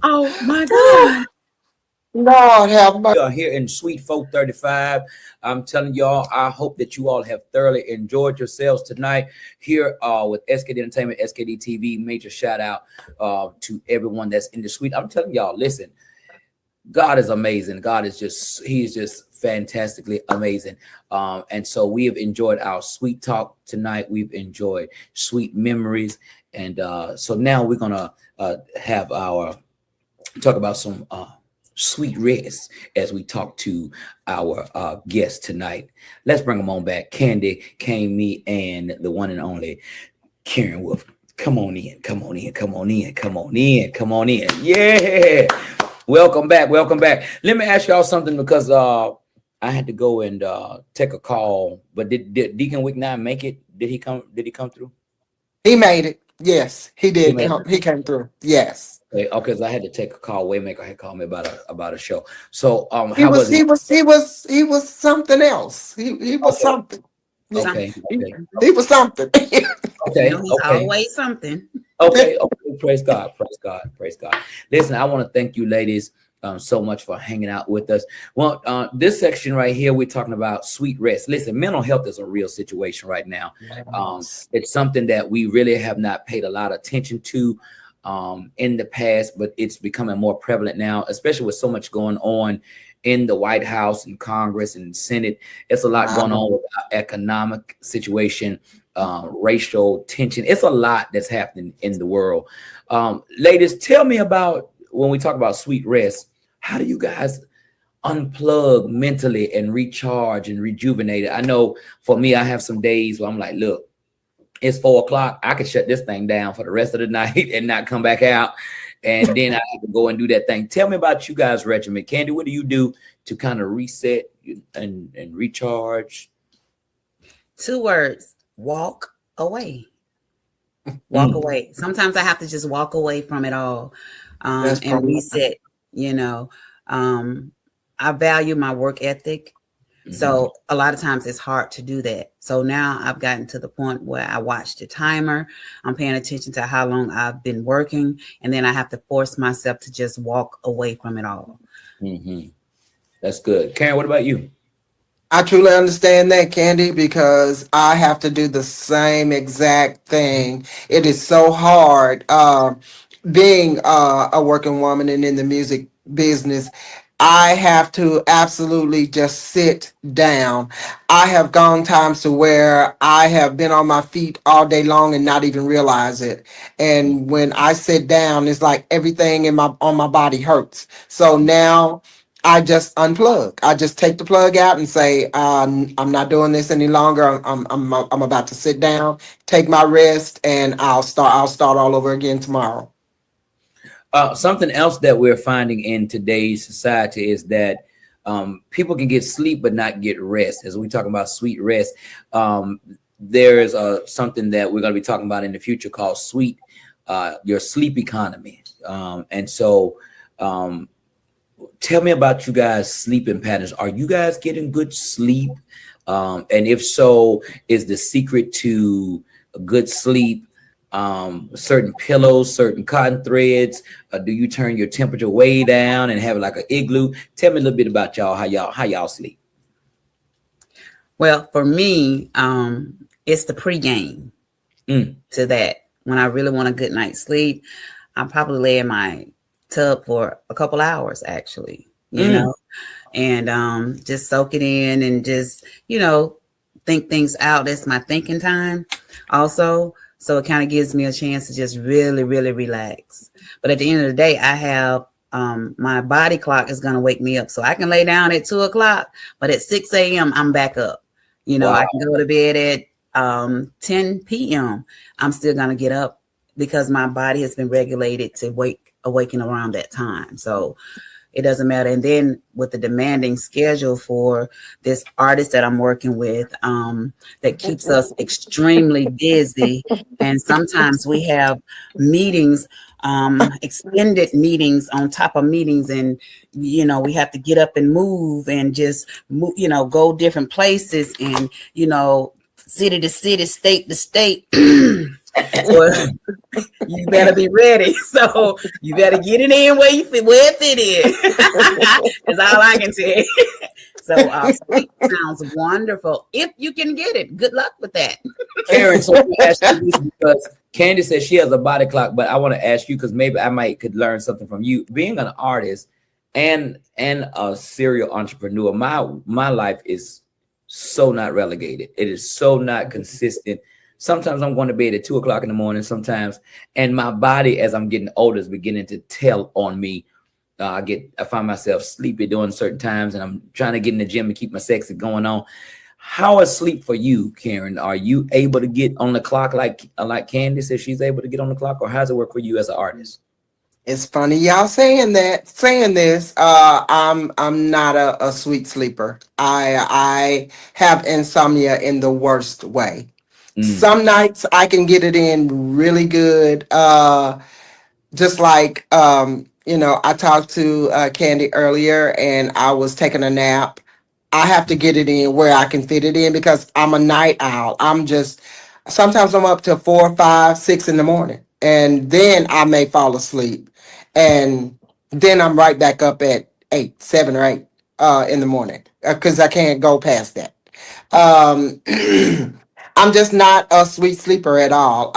Oh my God. Lord have mercy. We are here in Suite 435. I'm telling y'all, I hope that you all have thoroughly enjoyed yourselves tonight here with SKD Entertainment, SKD TV. Major shout out to everyone that's in the suite. I'm telling y'all, listen, God is amazing. God is he's just fantastically amazing. And so we have enjoyed our sweet talk tonight. We've enjoyed sweet memories. And so now we're going to talk about some sweet rest as we talk to our guest tonight. Let's bring them on back. KandiKane, me, and the one and only Karen Wolfe. Come on in, come on in, come on in, come on in, come on in. Yeah. Welcome back. Welcome back. Let me ask y'all something because I had to go and take a call. But did Deacon Wicknine make it? Did he come through? He made it. Yes, he did. made He came through. Yes. Okay, because I had to take a call. Waymaker had called me about a show. So He how was he was something else. He was Okay. something. Okay. He was something. Okay. He's always something. Okay. Praise God. Praise God. Praise God. Listen, I want to thank you, ladies, so much for hanging out with us. Well, this section right here, we're talking about sweet rest. Listen, mental health is a real situation right now. It's something that we really have not paid a lot of attention to in the past, but it's becoming more prevalent now, especially with so much going on in the White House and Congress and Senate. It's a lot going on with our economic situation, racial tension. It's a lot that's happening in the world. Ladies, tell me about, when we talk about sweet rest, how do you guys unplug mentally and recharge and rejuvenate it? I know for me, I have some days where I'm like, look, it's 4 o'clock. I can shut this thing down for the rest of the night and not come back out. And then I have to go and do that thing. Tell me about you guys' regimen. Kandi, what do you do to kind of reset and recharge? 2 words: walk away. Walk away. Sometimes I have to just walk away from it all and reset. You know, I value my work ethic. So a lot of times it's hard to do that. So now I've gotten to the point where I watch the timer. I'm paying attention to how long I've been working. And then I have to force myself to just walk away from it all. That's good. Karen, what about you? I truly understand that, Kandi, because I have to do the same exact thing. It is so hard being a working woman and in the music business. I have to absolutely just sit down. I have gone times to where I have been on my feet all day long and not even realize it. And when I sit down, it's like everything on my body hurts. So now I just unplug. I just take the plug out and say, I'm not doing this any longer. I'm about to sit down, take my rest, and I'll start all over again tomorrow. Something else that we're finding in today's society is that people can get sleep but not get rest. As we talk about sweet rest, there is something that we're going to be talking about in the future called your sleep economy. And so tell me about you guys' sleeping patterns. Are you guys getting good sleep? And if so, is the secret to a good sleep certain pillows, certain cotton threads? Do you turn your temperature way down and have it like an igloo? Tell me a little bit about y'all, how y'all sleep. Well, for me, it's the pregame to that. When I really want a good night's sleep, I probably lay in my tub for a couple hours, actually, you know, and just soak it in and just, think things out. That's my thinking time also. So it kind of gives me a chance to just really, really relax. But at the end of the day, I have my body clock is going to wake me up. So I can lay down at 2 o'clock, but at 6 a.m., I'm back up. Wow. I can go to bed at 10 p.m. I'm still going to get up because my body has been regulated to awaken around that time. So it doesn't matter. And then with the demanding schedule for this artist that I'm working with, that keeps us extremely busy. And sometimes we have meetings extended meetings on top of meetings, and we have to get up and move and just move, go different places, and city to city, state to state. Well, you better be ready. So you better get it in where it fit in. That's all I can say. So sleep sounds wonderful. If you can get it, good luck with that. Karen, so let me ask you this, because Candy says she has a body clock, but I want to ask you, because maybe I could learn something from you. Being an artist and a serial entrepreneur, my life is so not relegated. It is so not consistent. Sometimes I'm going to bed at 2 o'clock in the morning, sometimes, and my body, as I'm getting older, is beginning to tell on me. I find myself sleepy during certain times, and I'm trying to get in the gym and keep my sexy going on. How is sleep for you, Karen? Are you able to get on the clock like Candy says she's able to get on the clock, or how does it work for you as an artist? It's funny y'all saying this. I'm not a sweet sleeper. I have insomnia in the worst way. Some nights I can get it in really good. Just like I talked to Candy earlier, and I was taking a nap. I have to get it in where I can fit it in because I'm a night owl. Sometimes I'm up to 4, 5, 6 in the morning, and then I may fall asleep, and then I'm right back up at 8, 7 or 8 in the morning because I can't go past that. Um, I'm just not a sweet sleeper at all.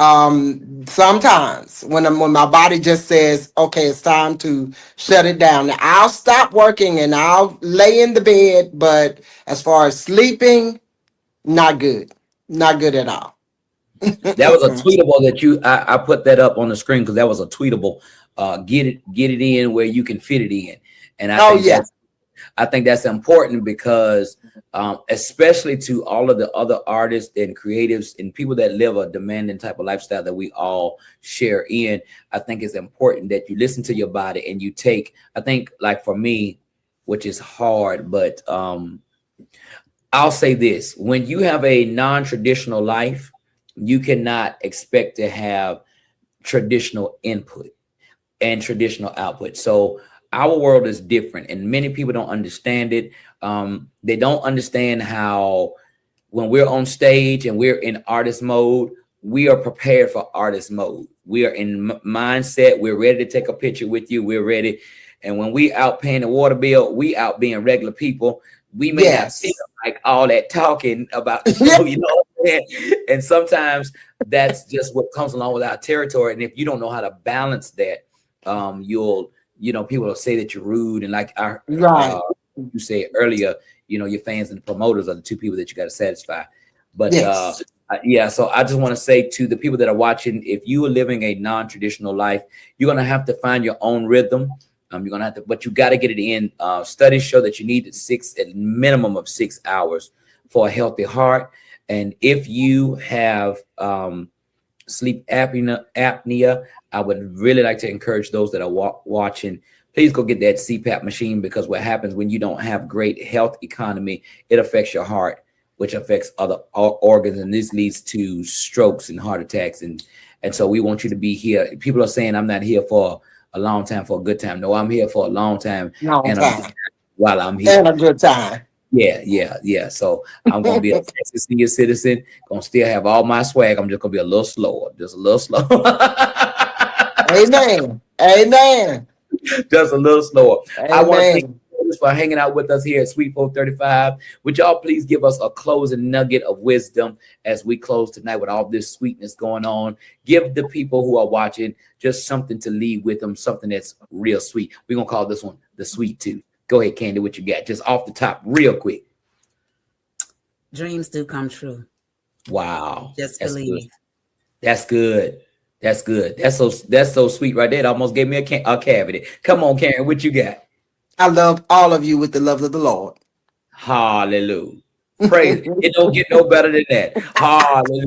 Sometimes when my body just says, okay, it's time to shut it down, now, I'll stop working and I'll lay in the bed. But as far as sleeping, not good, not good at all. That was a tweetable that I put that up on the screen because that was a tweetable. Get it in where you can fit it in, and I think that's important because, especially to all of the other artists and creatives and people that live a demanding type of lifestyle that we all share in, I think it's important that you listen to your body and you take, I think, like for me, which is hard, but I'll say this: when you have a non-traditional life, you cannot expect to have traditional input and traditional output. So our world is different, and many people don't understand it. They don't understand how when we're on stage and we're in artist mode, we are prepared for artist mode. We are in mindset. We're ready to take a picture with you. We're ready. And when we out paying the water bill, we out being regular people. We may not feel like all that talking about the show, you know what I'm saying? And sometimes that's just what comes along with our territory. And if you don't know how to balance that, people will say that you're rude. And like you said earlier, your fans and the promoters are the two people that you got to satisfy. But so I just want to say to the people that are watching, if you are living a non-traditional life, you're going to have to find your own rhythm. You're going to have to, but you got to get it in. Studies show that you need at minimum of 6 hours for a healthy heart. And if you have sleep apnea, I would really like to encourage those that are watching, please go get that CPAP machine, because what happens when you don't have great health economy, it affects your heart, which affects other organs, and this leads to strokes and heart attacks. And so we want you to be here. People are saying I'm not here for a long time, for a good time. No, I'm here for a long time, while I'm here. And a good time. Yeah. So I'm gonna be a Texas senior citizen, gonna still have all my swag. I'm just gonna be a little slower, just a little slower. Amen. Just a little slower. Amen. I want to thank you for hanging out with us here at Sweet 435. Would y'all please give us a closing nugget of wisdom as we close tonight with all this sweetness going on? Give the people who are watching just something to leave with them, something that's real sweet. We're gonna call this one the sweet tooth. Go ahead, Candy, what you got? Just off the top, real quick. Dreams do come true. Wow. Just believe. That's good. That's so sweet right there. It almost gave me a cavity. Come on, Karen, what you got? I love all of you with the love of the Lord. Hallelujah. Praise. It don't get no better than that. Hallelujah.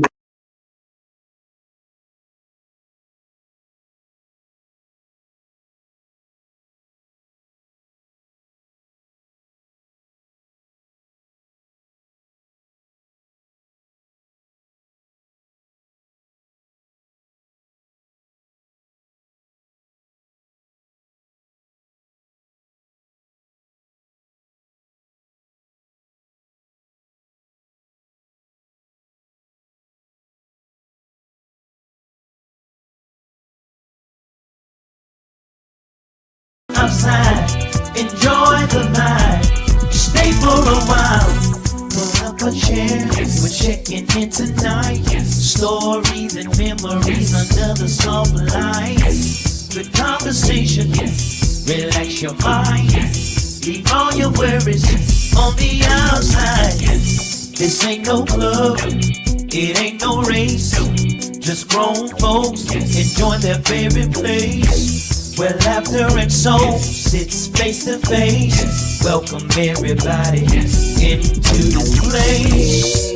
outside. Enjoy the night. Stay for a while. Pull up a chair. We're checking in tonight. Stories and memories under the soft lights. Good conversation. Relax your mind. Leave all your worries on the outside. This ain't no club. It ain't no race. Just grown folks enjoy their favorite place, where laughter and soul sits face to face. Welcome everybody into this place.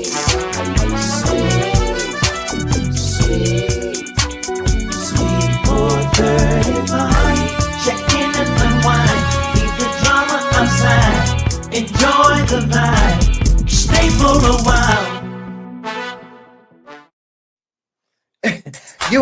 Sweet 4:35. Check in and unwind. Leave the drama outside. Enjoy the vibe. Stay for a while.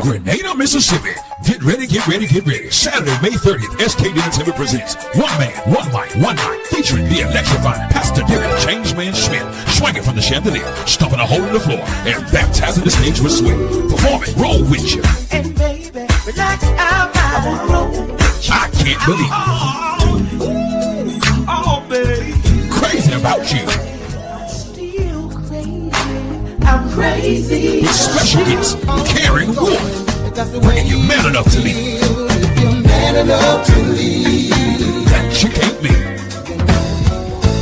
Grenada, Mississippi. Get ready, get ready, get ready. Saturday, May 30th, SK Entertainment presents One Man, One Mic, One Night, featuring the electrifying Pastor Deacon Changeman Smith, swinging from the chandelier, stumping a hole in the floor, and baptizing the stage with sweat. Performing, roll with you. And baby, relax out. I wanna roll with you. I can't believe it. Oh, baby. Crazy about you. Still crazy. I'm crazy. With special guests, Karen Wolfe, bringing you man enough to lead. That you can't be.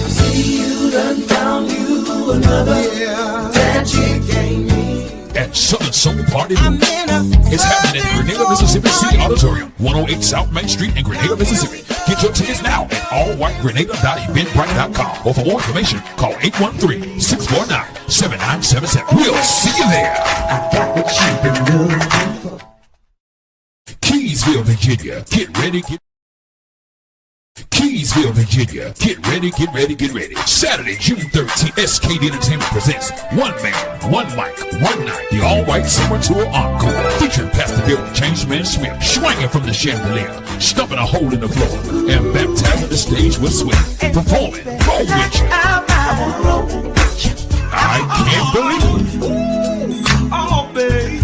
See you done found you another that you can't be. And Southern Soul Party is happening at Grenada, Mississippi City Auditorium, 108 South Main Street in Grenada, Mississippi. Get your tickets now at allwhitegrenada.eventbrite.com. Or for more information, call 813-649-7977. We'll see you there. I got what you've been looking for. Keysville, Virginia. Get ready, get Keysville, Virginia. Get ready, get ready, get ready. Saturday, June 13th, SKD Entertainment presents One Man, One Mic, One Night, the all-white summer tour encore, featuring Pastor Deacon Changeman Smith, swinging from the chandelier, stumping a hole in the floor, and baptizing the stage with sweat. Performing, roll with you. I can't believe it. Oh, baby.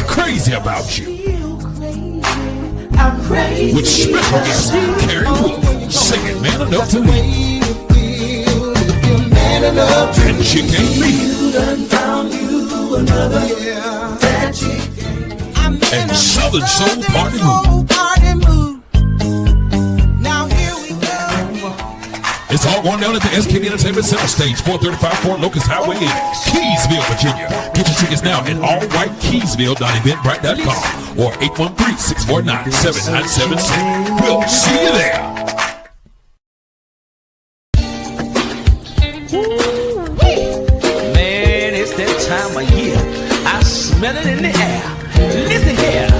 Crazy about you. I'm crazy. With special guest Karen Wolfe, singing Man Enough to Lead. And she can't leave. And Southern Soul Party Move. Now here we go. It's all going down at the SK Entertainment Center Stage, 435 Fort Locust Highway in Keysville, Virginia. Get your tickets now at allwhitekeysville.eventbrite.com or 813-649-7977. We'll see you there. Man, it's that time of year. I smell it in the air. Listen here. I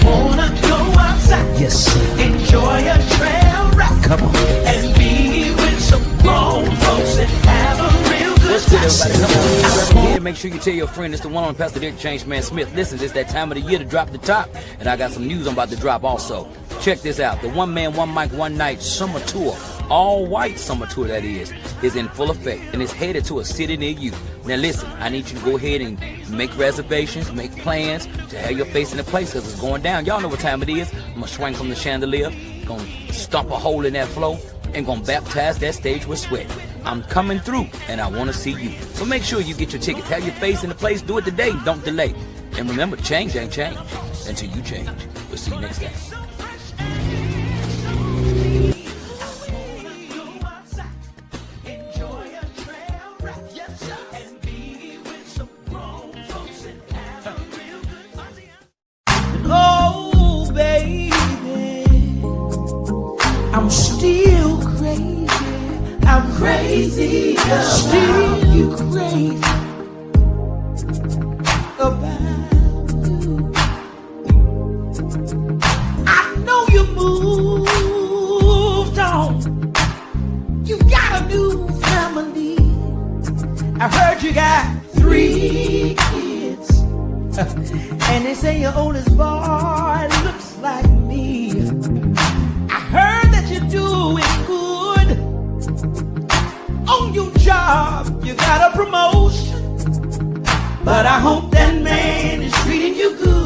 wanna go outside. Yes, sir. Enjoy a trail ride. Come on. And be with some grown folks and have a real good time. Yeah, make sure you tell your friend it's the one on Pastor Deacon Changeman Smith. Listen, it's that time of the year to drop the top, and I got some news I'm about to drop also. Check this out. The One Man, One Mic, One Night summer tour, all white summer tour that is in full effect, and it's headed to a city near you. Now listen, I need you to go ahead and make reservations, make plans to have your face in the place, because it's going down. Y'all know what time it is. I'm gonna swing from the chandelier, gonna stomp a hole in that floor, and gonna baptize that stage with sweat. I'm coming through, and I want to see you. So make sure you get your tickets. Have your face in the place. Do it today. Don't delay. And remember, change ain't change until you change. We'll see you next time. Oh, baby, I'm still crazy. I'm crazy. Still you crazy about you. I know you moved on. You got a new family. I heard you got 3 kids. And they say your oldest boy looks like me. I heard that you're doing good on your job. You got a promotion, but I hope that man is treating you good.